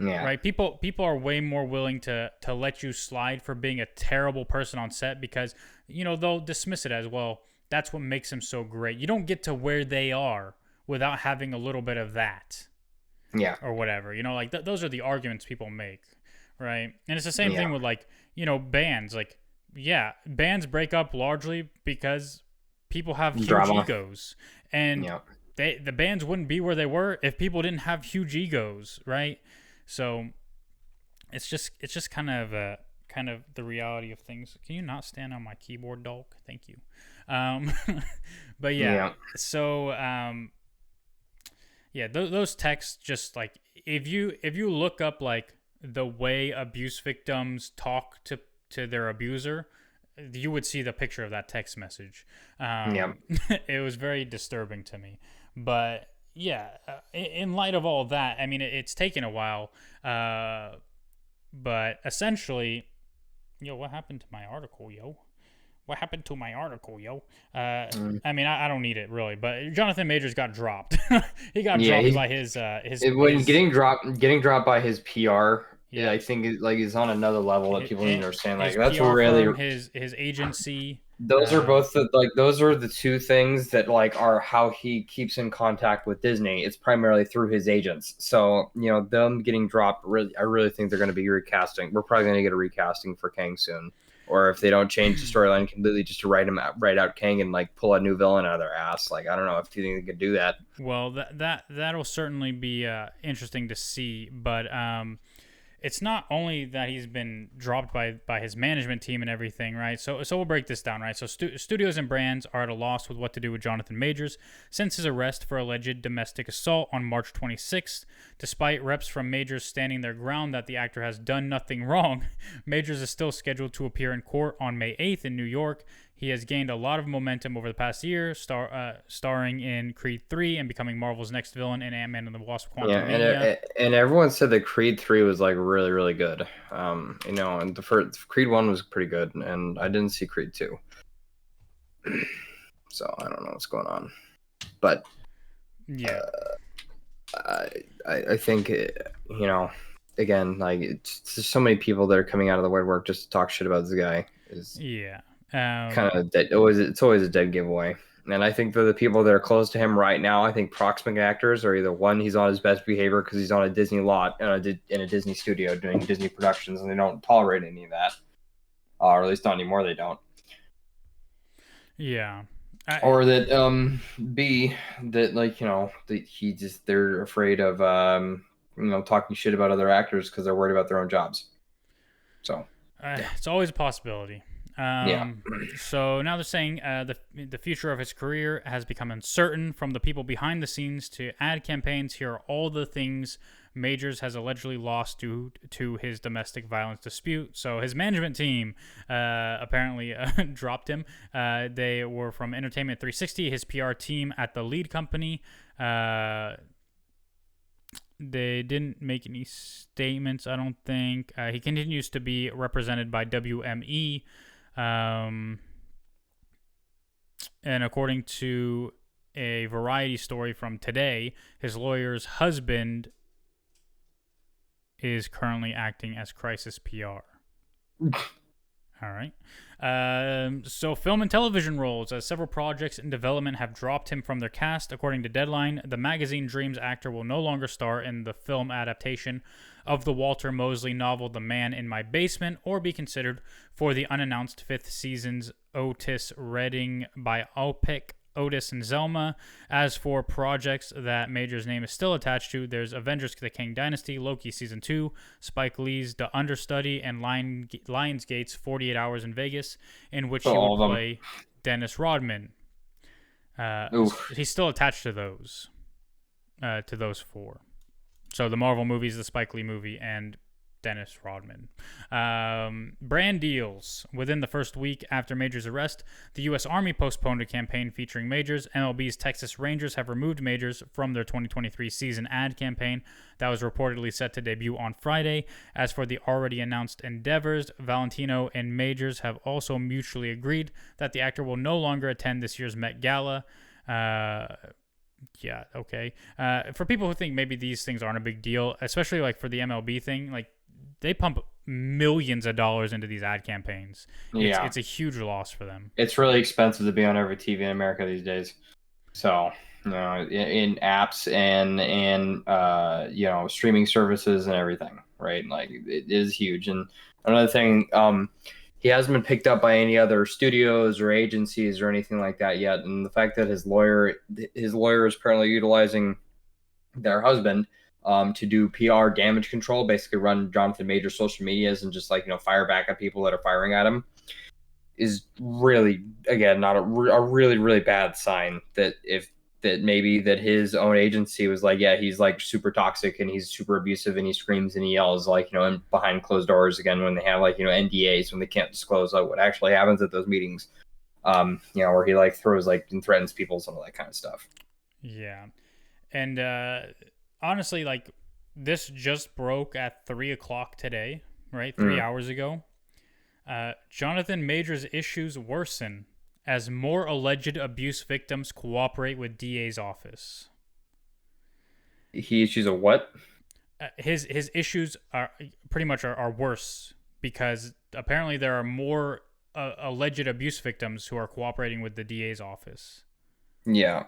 yeah, Right? People are way more willing to let you slide for being a terrible person on set because they'll dismiss it as well. That's what makes them so great. You don't get to where they are without having a little bit of that yeah, or whatever. Like those are the arguments people make, right? And it's the same yeah, thing with like bands. Like yeah, bands break up largely because people have huge Drama. egos, and Yeah. the bands wouldn't be where they were if people didn't have huge egos, right? So it's just kind of the reality of things. Can you not stand on my keyboard, dog? Thank you. Um, but yeah, Yeah. so yeah, those texts, just like, if you look up like the way abuse victims talk to their abuser, you would see the picture of that text message. Yeah. It was very disturbing to me. But yeah, in light of all that, I mean, it's taken a while, but essentially, yo, what happened to my article, yo? What happened to my article, yo? Mm. I mean, I don't need it really, but Johnathan Majors got dropped. He got Yeah, dropped he's by his when getting dropped by his PR, yeah, I think is on another level that people need to understand. Like his that's PR really firm, his agency. those are both those are the two things that like are how he keeps in contact with Disney. It's primarily through his agents. So them getting dropped. Really, I really think they're going to be recasting. We're probably going to get a recasting for Kang soon. Or if they don't change the storyline completely, just to write out Kang and like pull a new villain out of their ass. Like I don't know if you think they could do that. Well, that'll certainly be interesting to see, but it's not only that he's been dropped by his management team and everything, right? So we'll break this down, right? So studios and brands are at a loss with what to do with Johnathan Majors since his arrest for alleged domestic assault on March 26th. Despite reps from Majors standing their ground that the actor has done nothing wrong, Majors is still scheduled to appear in court on May 8th in New York. He has gained a lot of momentum over the past year, starring in Creed 3 and becoming Marvel's next villain in Ant-Man and the Wasp: Quantumania. And everyone said that Creed 3 was like really really good. And the first Creed 1 was pretty good, and I didn't see Creed 2, so I don't know what's going on. But Yeah. I think again, like it's just so many people that are coming out of the woodwork just to talk shit about this guy is Yeah. kind of dead. It's always a dead giveaway. And I think for the people that are close to him right now, I think proximate actors are either one, he's on his best behavior because he's on a Disney lot in a Disney studio doing Disney productions, and they don't tolerate any of that, or at least not anymore. They don't. Yeah. Or that B, that like that they're afraid of talking shit about other actors because they're worried about their own jobs. So It's always a possibility. yeah. So now they're saying the future of his career has become uncertain. From the people behind the scenes to ad campaigns, here are all the things Majors has allegedly lost due to his domestic violence dispute. So his management team apparently dropped him. They were from Entertainment 360, his PR team at the lead company. They didn't make any statements, I don't think. He continues to be represented by WME. And according to a Variety story from today, his lawyer's husband is currently acting as crisis PR. All right. So film and television roles, as several projects in development have dropped him from their cast. According to Deadline, the magazine Dreams actor will no longer star in the film adaptation of the Walter Mosley novel The Man in My Basement, or be considered for the unannounced fifth season's Otis Redding biopic, Otis and Zelma. As for projects that Major's name is still attached to, there's Avengers: The Kang Dynasty, Loki Season 2, Spike Lee's The Understudy, and Lionsgate's 48 Hours in Vegas, in which he would play Dennis Rodman. He's still attached to those four. So the Marvel movies, the Spike Lee movie, and Dennis Rodman. Brand deals. Within the first week after Majors' arrest, the U.S. Army postponed a campaign featuring Majors. MLB's Texas Rangers have removed Majors from their 2023 season ad campaign that was reportedly set to debut on Friday. As for the already announced endeavors, Valentino and Majors have also mutually agreed that the actor will no longer attend this year's Met Gala. Yeah, okay. For people who think maybe these things aren't a big deal, especially like for the MLB thing, like they pump millions of dollars into these ad campaigns. It's a huge loss for them. It's really expensive to be on every TV in America these days. So, in apps and streaming services and everything, right? Like it is huge. And another thing, he hasn't been picked up by any other studios or agencies or anything like that yet. And the fact that his lawyer is apparently utilizing their husband to do PR damage control, basically run Johnathan Majors social medias and just like fire back at people that are firing at him, is really, again, not a really really bad sign that if that maybe that his own agency was like, yeah, he's like super toxic and he's super abusive and he screams and he yells like and behind closed doors, again, when they have like NDAs, when they can't disclose like what actually happens at those meetings, where he like throws like and threatens people, some of that kind of stuff. Yeah. And honestly, like, this just broke at 3 o'clock today, right? 3 hours ago. Johnathan Majors' issues worsen as more alleged abuse victims cooperate with DA's office. He issues a what? His issues are pretty much are worse because apparently there are more alleged abuse victims who are cooperating with the DA's office. Yeah.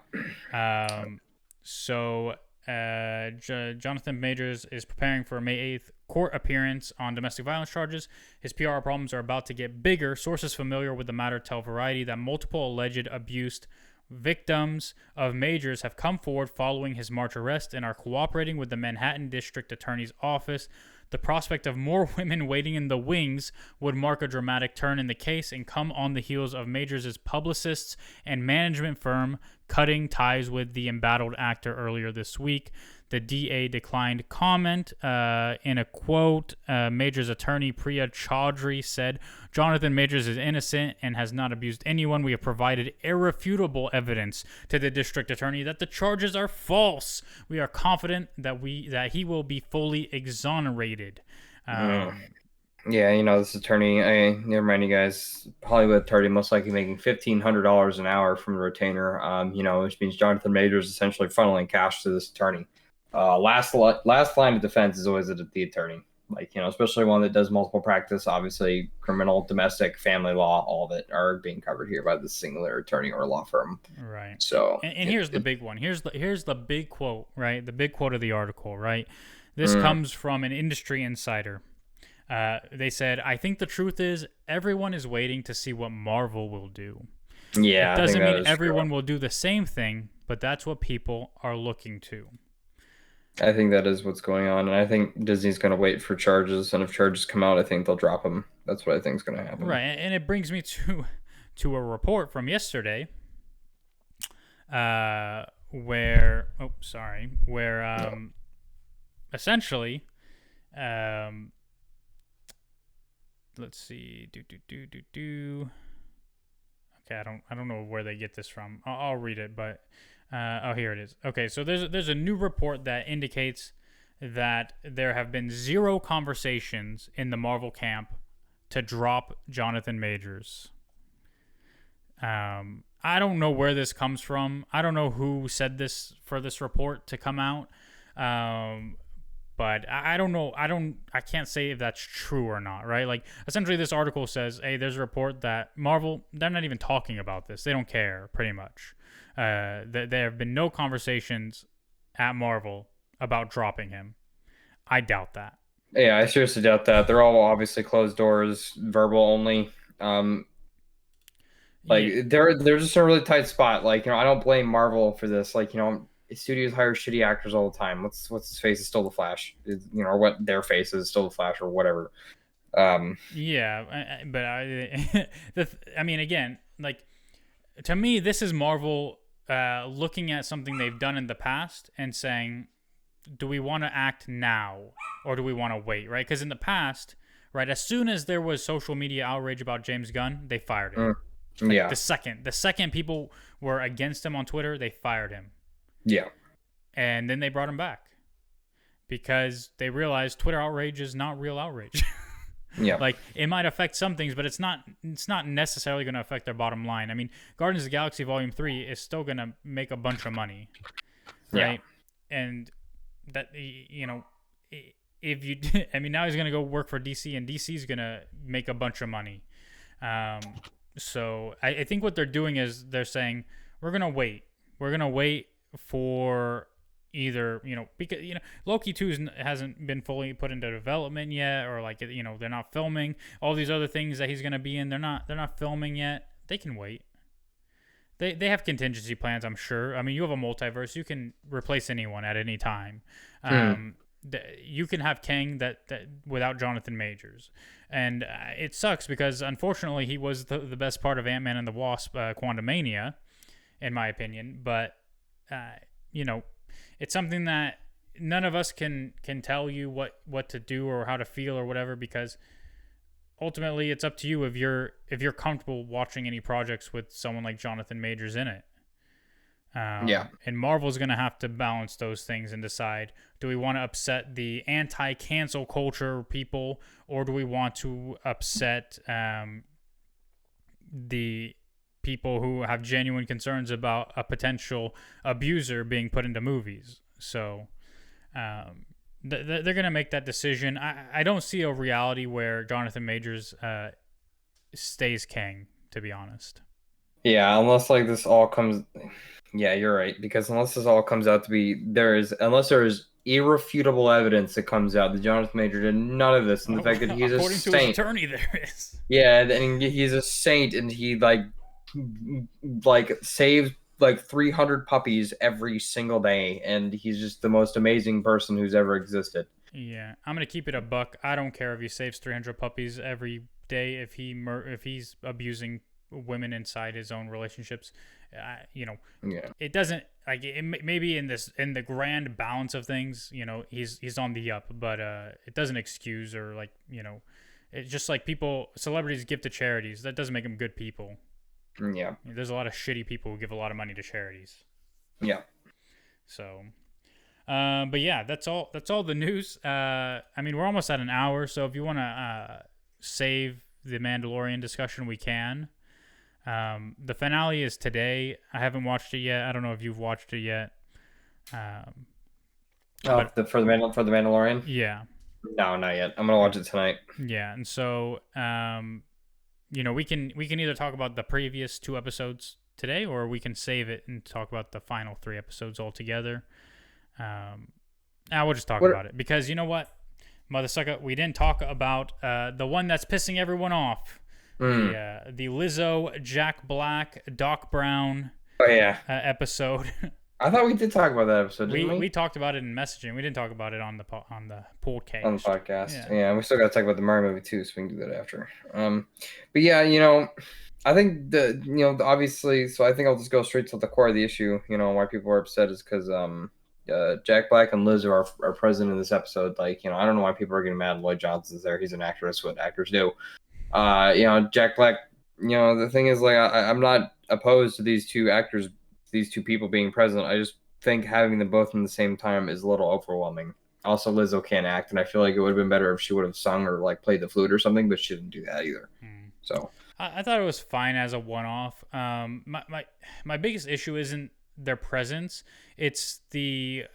So Johnathan Majors is preparing for a May 8th court appearance on domestic violence charges. His PR problems are about to get bigger. Sources familiar with the matter tell Variety that multiple alleged abused victims of Majors have come forward following his March arrest and are cooperating with the Manhattan District Attorney's Office. The prospect of more women waiting in the wings would mark a dramatic turn in the case and come on the heels of Majors' publicists and management firm cutting ties with the embattled actor earlier this week. The DA declined comment. In a quote, Majors' attorney Priya Chaudhry said, Johnathan Majors is innocent and has not abused anyone. We have provided irrefutable evidence to the district attorney that the charges are false. We are confident that he will be fully exonerated. Yeah, this attorney, never mind you guys, Hollywood attorney most likely making $1,500 an hour from the retainer, which means Johnathan Majors essentially funneling cash to this attorney. Last line of defense is always the attorney, especially one that does multiple practice. Obviously, criminal, domestic, family law, all of it are being covered here by this singular attorney or law firm. Right. So, and here's the big one. Here's the big quote, right? The big quote of the article, right? This comes from an industry insider. They said, I think the truth is everyone is waiting to see what Marvel will do. Yeah, it doesn't mean everyone will do the same thing, but that's what people are looking to. I think that is what's going on, and I think Disney's going to wait for charges, and if charges come out, I think they'll drop them. That's what I think is going to happen. Right, and it brings me to a report from yesterday, where essentially, let's see, Okay, I don't know where they get this from. I'll read it, but here it is. Okay, so there's a new report that indicates that there have been 0 conversations in the Marvel camp to drop Johnathan Majors. I don't know where this comes from. I don't know who said this for this report to come out. But I don't know. I can't say if that's true or not, right? Like, essentially this article says, hey, there's a report that Marvel, they're not even talking about this. They don't care, pretty much. There have been no conversations at Marvel about dropping him. I doubt that. Yeah, I seriously doubt that. They're all obviously closed doors, verbal only. They're just a really tight spot. I don't blame Marvel for this. Studios hire shitty actors all the time. What's his face is still the Flash, or what their face is still the Flash, or whatever. Yeah, but I mean, again, like, to me, this is Marvel looking at something they've done in the past and saying, do we want to act now or do we want to wait, right? Because in the past, right, as soon as there was social media outrage about James Gunn, they fired him. Yeah. The second people were against him on Twitter, they fired him. Yeah. And then they brought him back because they realized Twitter outrage is not real outrage. Yeah. Like, it might affect some things, but it's not necessarily going to affect their bottom line. I mean, Guardians of the Galaxy Volume 3 is still going to make a bunch of money, right? Yeah. And that, if you, I mean, now he's going to go work for DC, and DC's going to make a bunch of money. So I think what they're doing is they're saying, we're going to wait. We're going to wait for either, because Loki 2 hasn't been fully put into development yet, or like they're not filming all these other things that he's going to be in. They're not filming yet. They can wait. They have contingency plans, I'm sure. I mean, you have a multiverse. You can replace anyone at any time. You can have Kang that without Johnathan Majors. And it sucks because, unfortunately, he was the best part of Ant-Man and the Wasp, Quantumania, in my opinion. But, it's something that none of us can tell you what to do or how to feel or whatever, because ultimately it's up to you if you're comfortable watching any projects with someone like Johnathan Majors in it. And Marvel's going to have to balance those things and decide, do we want to upset the anti-cancel culture people, or do we want to upset the people who have genuine concerns about a potential abuser being put into movies? So they're going to make that decision. I don't see a reality where Johnathan Majors stays Kang, to be honest. Yeah, unless like this all comes... Yeah, you're right. Because unless this all comes out to be... Unless there's irrefutable evidence that comes out that Johnathan Major did none of this, and the fact that he's a saint... According to his attorney, there is. Yeah, and he's a saint, and he saves 300 puppies every single day, and he's just the most amazing person who's ever existed. Yeah, I'm gonna keep it a buck. I don't care if he saves 300 puppies every day. If he's abusing women inside his own relationships, it doesn't maybe in the grand balance of things, he's on the up, but it doesn't excuse or it's just like celebrities give to charities. That doesn't make them good people. Yeah. There's a lot of shitty people who give a lot of money to charities. Yeah. So, but yeah, that's all the news. I mean, we're almost at an hour, so if you want to save the Mandalorian discussion, we can. The finale is today. I haven't watched it yet. I don't know if you've watched it yet. For the Mandalorian? Yeah. No, not yet. I'm gonna watch it tonight. Yeah, and so we can either talk about the previous 2 episodes today, or we can save it and talk about the final 3 episodes altogether. We'll just talk about it, because you know what, mother sucker, we didn't talk about the one that's pissing everyone off. The Lizzo, Jack Black, Doc Brown episode. I thought we did talk about that episode, didn't we? We talked about it in messaging. We didn't talk about it on the podcast. On the podcast. Yeah, we still got to talk about the Mario movie too, so we can do that after. But yeah, I think obviously, so I think I'll just go straight to the core of the issue. Why people are upset is because Jack Black and Liz are present in this episode. I don't know why people are getting mad. Lloyd Johnson's there. He's an actor. That's what actors do. Jack Black, the thing is, I'm not opposed to these 2 actors, these 2 people being present. I just think having them both in the same time is a little overwhelming. Also, Lizzo can't act, and I feel like it would have been better if she would have sung or played the flute or something, but she didn't do that either. So I thought it was fine as a one-off. My biggest issue isn't their presence. It's the...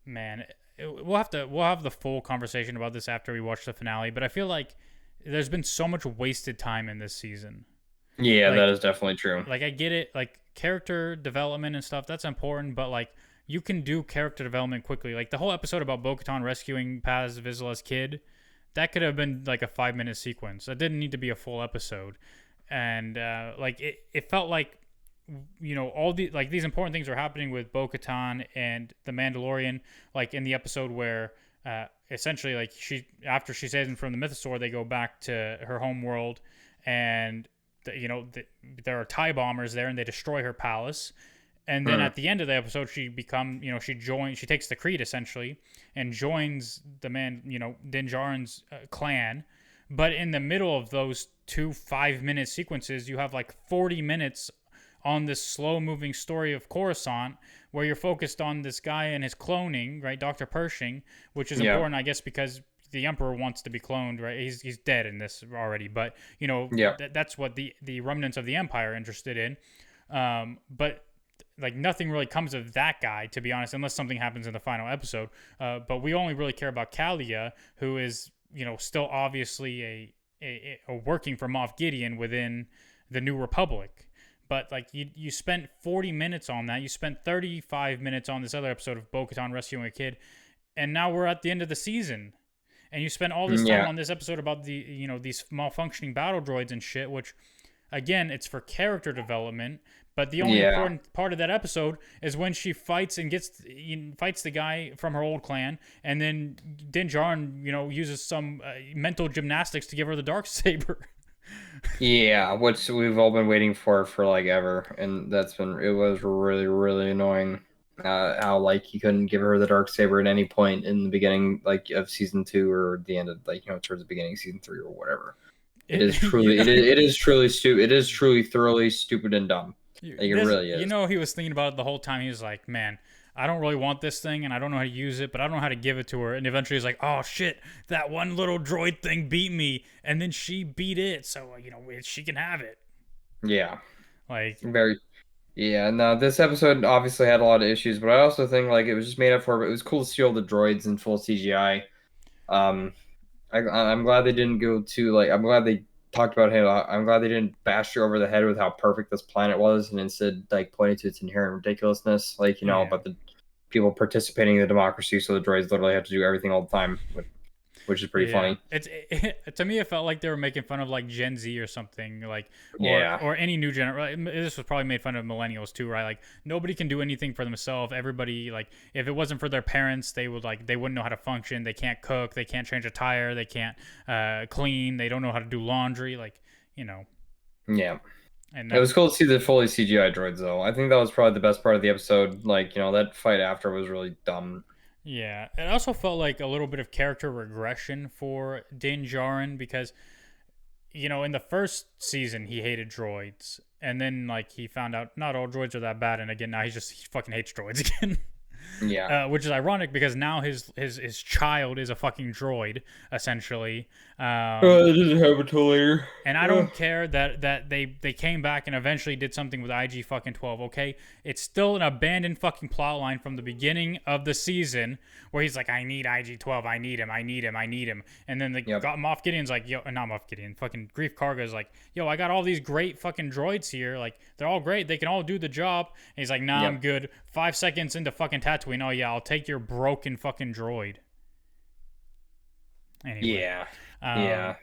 Man, we'll have the full conversation about this after we watch the finale, but I feel like there's been so much wasted time in this season. Yeah, that is definitely true. I get it, character development and stuff, that's important, but you can do character development quickly. The whole episode about Bo-Katan rescuing Paz Vizsla's kid, that could have been a 5-minute sequence. That didn't need to be a full episode. And it felt like all these important things are happening with Bo-Katan and the Mandalorian, in the episode where essentially after she saves him from the Mythosaur, they go back to her home world, and there are TIE bombers there, and they destroy her palace. And then at the end of the episode, she takes the Creed essentially and joins the Din Djarin's clan. But in the middle of those 2 5-minute sequences, you have 40 minutes on this slow-moving story of Coruscant, where you're focused on this guy and his cloning, right, Dr. Pershing, which is important, I guess, because the Emperor wants to be cloned, right? He's dead in this already, but that's what the remnants of the Empire are interested in. But nothing really comes of that guy, to be honest, unless something happens in the final episode. But we only really care about Kalia, who is still obviously a working for Moff Gideon within the New Republic. But like you spent 40 minutes on that. You spent 35 minutes on this other episode of Bo-Katan rescuing a kid, and now we're at the end of the season. And you spent all this time Yeah, on this episode about these malfunctioning battle droids and shit, which again, it's for character development. But the only yeah. important part of that episode is when she fights and fights the guy from her old clan, and then Din Djarin, uses some mental gymnastics to give her the dark saber. Yeah, which we've all been waiting for like ever, and it was really really annoying. How like he couldn't give her the dark saber at any point in the beginning like of season 2 or the end of like towards the beginning of season 3 or whatever. It is truly stupid. It is truly thoroughly stupid and dumb. Like it really is. He was thinking about it the whole time. He was like, man, I don't really want this thing and I don't know how to use it, but I don't know how to give it to her. And eventually he's like, oh shit, that one little droid thing beat me. And then she beat it. So, she can have it. Yeah, Like, very. Yeah, no, this episode obviously had a lot of issues, but I also think like it was just made up for. It was cool to see all the droids in full CGI. Um, I'm glad they didn't go to like. I'm glad they talked about him. I'm glad they didn't bash you over the head with how perfect this planet was, and instead like pointed to its inherent ridiculousness, like yeah. about the people participating in the democracy, so the droids literally have to do everything all the time, which is pretty funny. To me, it felt like they were making fun of like Gen Z or something, like Yeah, or any new generation. This was probably made fun of millennials too, right? Like nobody can do anything for themselves. Everybody, like, if it wasn't for their parents, they wouldn't know how to function. They can't cook. They can't change a tire. They can't clean. They don't know how to do laundry. Like, yeah. And It was cool to see the fully CGI droids, though. I think that was probably the best part of the episode. Like, that fight after was really dumb. yeah, it also felt like a little bit of character regression for Din Djarin because in the first season he hated droids, and then like he found out not all droids are that bad, and again now he fucking hates droids again. Yeah. Which is ironic because now his child is a fucking droid essentially. It doesn't happen till later. And I don't care that they came back and eventually did something with IG fucking 12, okay? It's still an abandoned fucking plot line from the beginning of the season where he's like, I need IG 12, I need him. And then Moff Gideon's like, yo, not Moff Gideon, fucking Grief Karga's like, yo, I got all these great fucking droids here. Like, they're all great. They can all do the job. And he's like, nah, I'm good. 5 seconds into fucking Tatooine, oh yeah, I'll take your broken fucking droid. Anyway. Yeah. Yeah.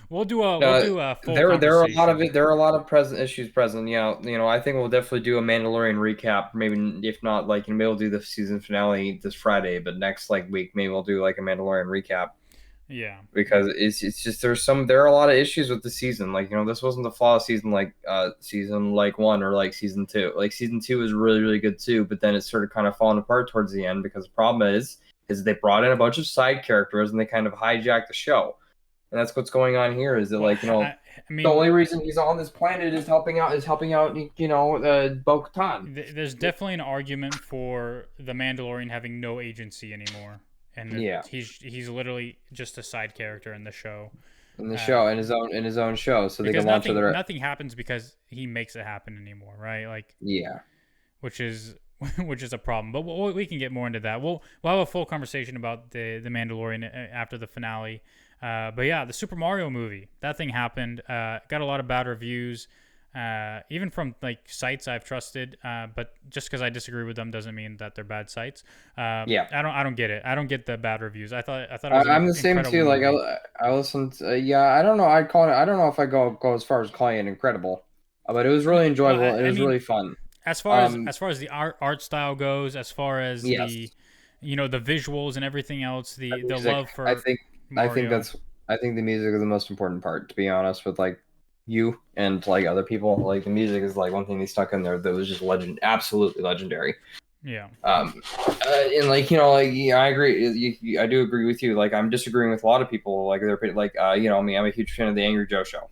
we'll do a full there are a lot of conversation. there are a lot of issues present. Yeah, I think we'll definitely do a Mandalorian recap. Maybe if not, like maybe we'll do the season finale this Friday, but next week maybe we'll do like a Mandalorian recap. Yeah, because it's just there are a lot of issues with the season. Like this wasn't the flawless season like season like 1 or like season 2. Like season 2 was really really good too, but then it started kind of falling apart towards the end because the problem is they brought in a bunch of side characters and they kind of hijacked the show, and that's what's going on here. Is that I mean, the only reason he's on this planet is helping out Bo-Katan. There's definitely an argument for the Mandalorian having no agency anymore. And he's literally just a side character in the show. In his own show, so they can launch nothing happens because he makes it happen anymore, right? Like which is a problem. But we can get more into that. We'll have a full conversation about the Mandalorian after the finale. But yeah, the Super Mario movie, that thing happened. Got a lot of bad reviews. Even from like sites I've trusted, but just because I disagree with them doesn't mean that they're bad sites. I don't get it. I don't get the bad reviews. I thought it was I'm the same too. Movie. Like I listened. I don't know. I'd call it. I don't know if I go as far as calling it incredible, but it was really enjoyable. It was really fun. As far as the art style goes, as far as the visuals and everything else, the love for Mario. I think the music is the most important part. To be honest, with like you and like other people, like the music is like one thing they stuck in there that was just absolutely legendary. Yeah. And like I agree. I do agree with you. Like I'm disagreeing with a lot of people. Like they're like me. I'm a huge fan of the Angry Joe show.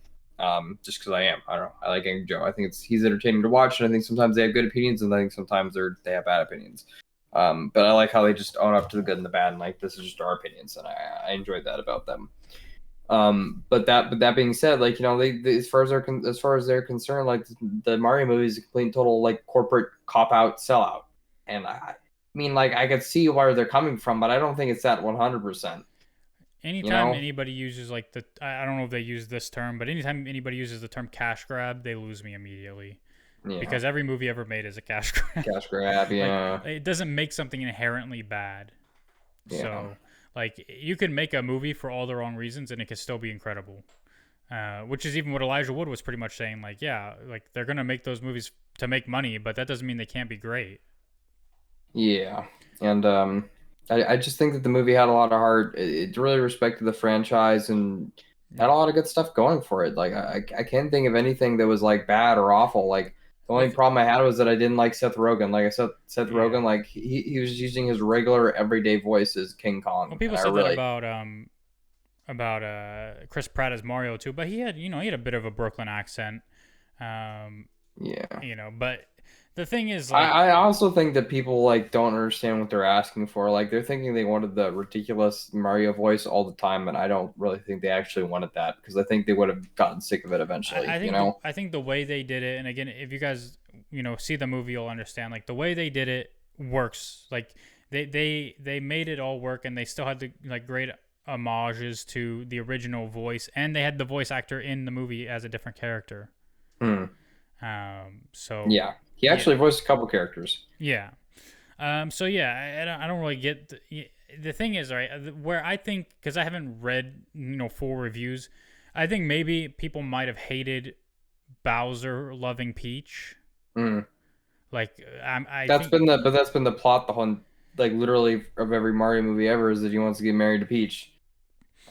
Just because I am. I don't know. I like Angry Joe. I think he's entertaining to watch, and I think sometimes they have good opinions, and I think sometimes they have bad opinions. But I like how they just own up to the good and the bad, and like this is just our opinions, and I enjoyed that about them. But that being said, like they as far as they're concerned, like the Mario movie is a complete and total like corporate cop out sellout, and I mean like I could see where they're coming from, but I don't think it's that 100%. You anytime know? anybody uses like I don't know if they use this term, but anytime anybody uses the term cash grab, they lose me immediately Yeah. because every movie ever made is a cash grab. Cash grab. Like Yeah. it doesn't make something inherently bad. Yeah. So like you can make a movie for all the wrong reasons and it can still be incredible. Which is even what Elijah Wood was pretty much saying. Like, yeah, like they're gonna make those movies to make money, but that doesn't mean they can't be great. Yeah. And I just think that the movie had a lot of heart. It really respected the franchise and had a Yeah. lot of good stuff going for it. Like I can't think of anything that was like bad or awful. Like the Well, only problem I had was that I didn't like Seth Rogen. Like I said, Seth yeah. Rogen, like he was using his regular everyday voice as King Well, Kong, and people I said that really about Chris Pratt as Mario too, but he had a bit of a Brooklyn accent. Um, yeah. But the thing is I, like I also think that people like don't understand what they're asking for. Like they're thinking they wanted the ridiculous Mario voice all the time, and I don't really think they actually wanted that because I think they would have gotten sick of it eventually, you know? I think the way they did it, and again, if you guys see the movie, you'll understand. Like the way they did it works. Like they made it all work, and they still had the like great homages to the original voice, and they had the voice actor in the movie as a different character. Hmm. So Yeah. He yeah, actually voiced a couple characters. yeah. So yeah, I don't really get the thing is right where I think because I haven't read full reviews, I think maybe people might have hated Bowser loving Peach. Hmm. Like I That's think been the plot the whole like literally of every Mario movie ever is that he wants to get married to Peach.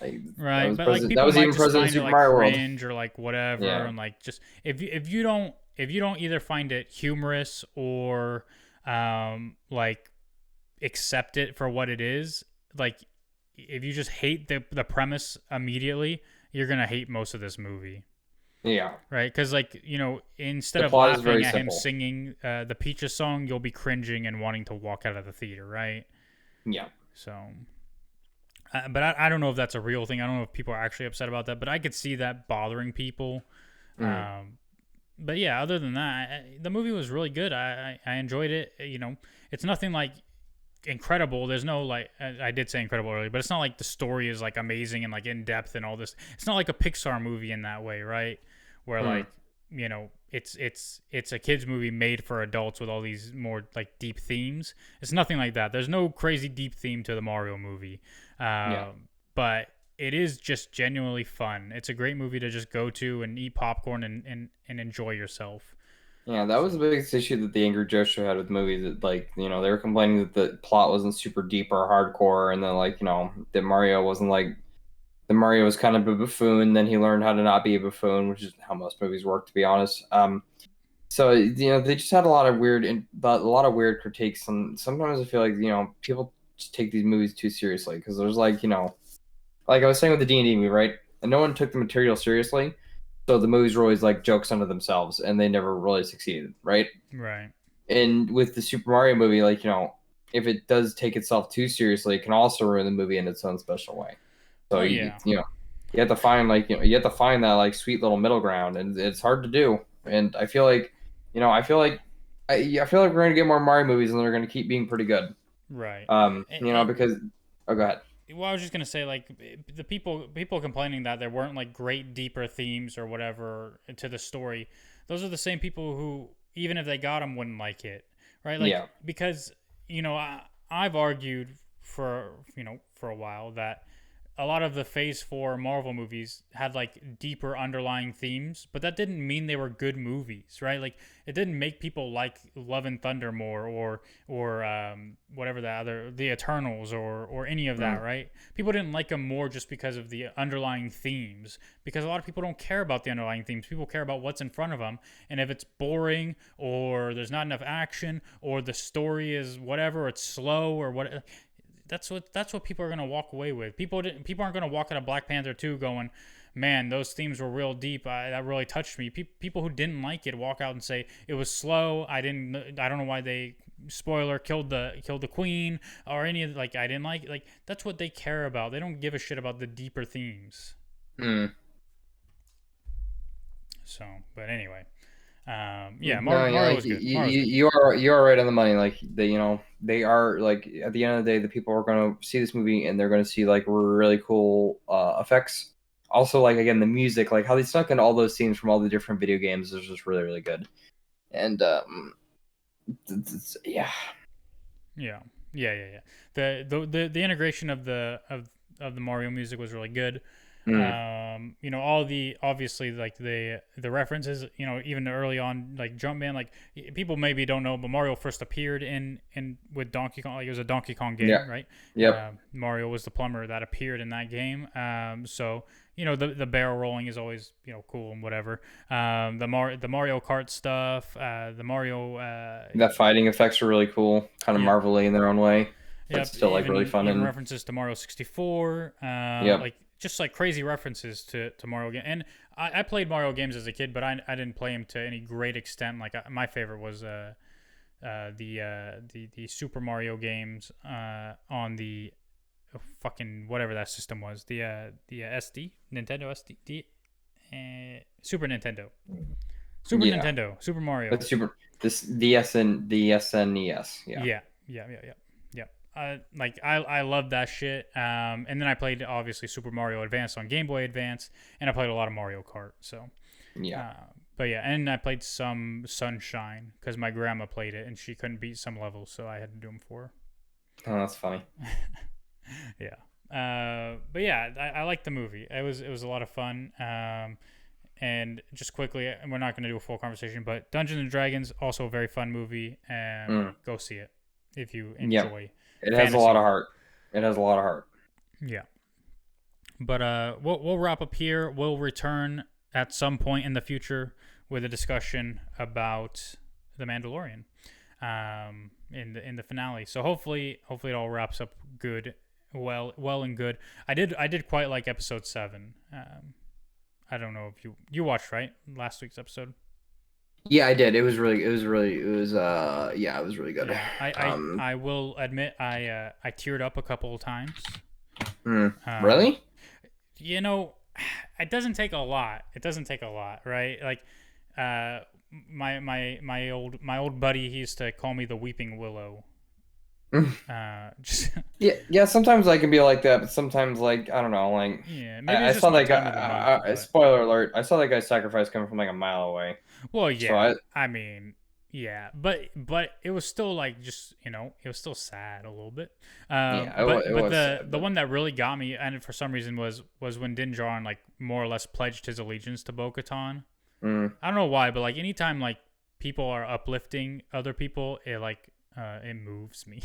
Like right, but like That people was might even just President of find it Super like Mario World. cringe or like whatever, Yeah. and like just if you don't either find it humorous or like accept it for what it is, like if you just hate the premise immediately, you're gonna hate most of this movie, Yeah. right? Because like instead The of plot is very laughing at him simple. singing the Peaches song, you'll be cringing and wanting to walk out of the theater, right? Yeah. So but I don't know if that's a real thing. I don't know if people are actually upset about that, but I could see that bothering people. Mm. But yeah, other than that, the movie was really good. I enjoyed it. It's nothing like incredible. There's no like I did say incredible earlier, but it's not like the story is like amazing and like in depth and all this. It's not like a Pixar movie in that way, right? Where Mm. like it's a kids movie made for adults with all these more like deep themes. It's nothing like that. There's no crazy deep theme to the Mario movie, Yeah. but it is just genuinely fun. It's a great movie to just go to and eat popcorn and enjoy yourself. Yeah, that was the So biggest issue that the Angry Joe Show had with movies. That like, they were complaining that the plot wasn't super deep or hardcore, and then like, that Mario wasn't like the Mario was kind of a buffoon. Then he learned how to not be a buffoon, which is how most movies work, to be honest. So they just had a lot of weird critiques, and sometimes I feel like people just take these movies too seriously because there's like like I was saying with the D&D movie, right? And no one took the material seriously, so the movies were always like jokes unto themselves, and they never really succeeded, right? right. And with the Super Mario movie, like if it does take itself too seriously, it can also ruin the movie in its own special way. So Oh yeah. you have to find you have to find that like sweet little middle ground, and it's hard to do. And I feel like I feel like we're gonna get more Mario movies, and they're gonna keep being pretty good. Right. Because go ahead. Well, I was just gonna say, like, the people complaining that there weren't like great deeper themes or whatever to the story. Those are the same people who, even if they got them, wouldn't like it, right? Like, Yeah. because I've argued for a while that a lot of the Phase 4 Marvel movies had like deeper underlying themes, but that didn't mean they were good movies, right? Like it didn't make people like Love and Thunder more or whatever the Eternals or any of that, Mm. right? People didn't like them more just because of the underlying themes, because a lot of people don't care about the underlying themes. People care about what's in front of them, and if it's boring or there's not enough action or the story is whatever, or it's slow or what, that's what people are gonna walk away with. People aren't gonna walk out of Black Panther 2 going, man, those themes were real deep. That really touched me. People who didn't like it walk out and say it was slow. I don't know why they spoiler killed the queen or any of like I didn't like that's what they care about. They don't give a shit about the deeper themes. Mm. So, but anyway, Yeah, No, yeah, Mario like was good. Mario was good. you are right on the money. Like they are like at the end of the day, the people are going to see this movie and they're going to see like really cool effects. Also, like again, the music, like how they stuck in all those scenes from all the different video games is just really really good. And yeah, Yeah, yeah. The integration of the Mario music was really good. mm, All the obviously like the references, even early on, like Jumpman, like people maybe don't know, but Mario first appeared in with Donkey Kong. Like it was a Donkey Kong yeah, game, right? yep, Mario was the plumber that appeared in that game. So the barrel rolling is always cool and whatever. The Mario Kart stuff, the Mario the fighting effects are really cool, kind of yeah. marvelly in their own way, but Yep, still like really fun even and references to Mario 64, yep. like just like crazy references to Mario game. And I played Mario games as a kid, but I didn't play them to any great extent. Like my favorite was the Super Mario games on the fucking whatever that system was, the SD Nintendo SD Super Nintendo Super Yeah, Nintendo Super Mario. that's super. The SNES, yeah. Yeah. Like I love that shit. And then I played obviously Super Mario Advance on Game Boy Advance, and I played a lot of Mario Kart. So, Yeah. uh, but yeah, and I played some Sunshine because my grandma played it and she couldn't beat some levels, so I had to do them for Oh, that's funny. her. Yeah. But yeah, I liked the movie. It was a lot of fun. And just quickly, and we're not going to do a full conversation, but Dungeons and Dragons also a very fun movie. Mm. Go see it if you Yeah. enjoy It has a lot of fantasy. heart. It has a lot of heart. Yeah. But we'll wrap up here. We'll return at some point in the future with a discussion about the Mandalorian, in the finale. So hopefully it all wraps up good, well and good. I did quite like episode 7. I don't know if you watched, right, last week's episode. Yeah, I did. It was really good. Yeah, I will admit I teared up a couple of times. Um, Really? you know, it doesn't take a lot. It doesn't take a lot, right? Like, uh, my old buddy, he used to call me the Weeping Willow. Just Yeah, yeah. Sometimes I can be like that, but sometimes like I don't know. Like yeah, maybe it's I just saw my that time of the month, guy. but Spoiler alert! I saw that guy's sacrifice coming from like a mile away. well, So yeah. I mean, yeah, but it was still like just it was still sad a little bit. yeah, But it but was the sad, the but one that really got me, and for some reason was when Din Djarin like more or less pledged his allegiance to Bo-Katan. mm, I don't know why, but like anytime like people are uplifting other people, it moves me.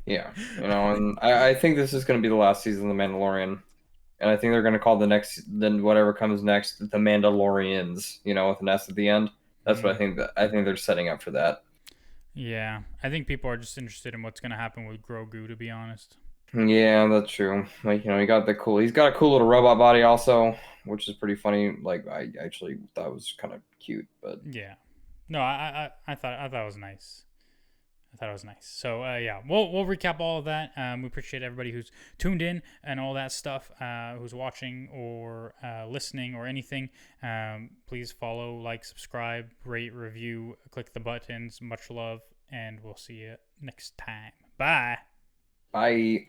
yeah, and I think this is going to be the last season of The Mandalorian, and I think they're going to call the next, then whatever comes next, The Mandalorians. With an S at the end. That's what I Mm. think. I think they're setting up for that. Yeah, I think people are just interested in what's gonna happen with Grogu, to be honest. Yeah, that's true. Like, he's got a cool little robot body also, which is pretty funny. Like, I actually thought it was kind of cute, but Yeah, no, I thought it was nice. I thought it was nice. So yeah, we'll recap all of that. We appreciate everybody who's tuned in and all that stuff, who's watching or listening or anything. Please follow, like, subscribe, rate, review, click the buttons. Much love, and we'll see you next time. Bye. I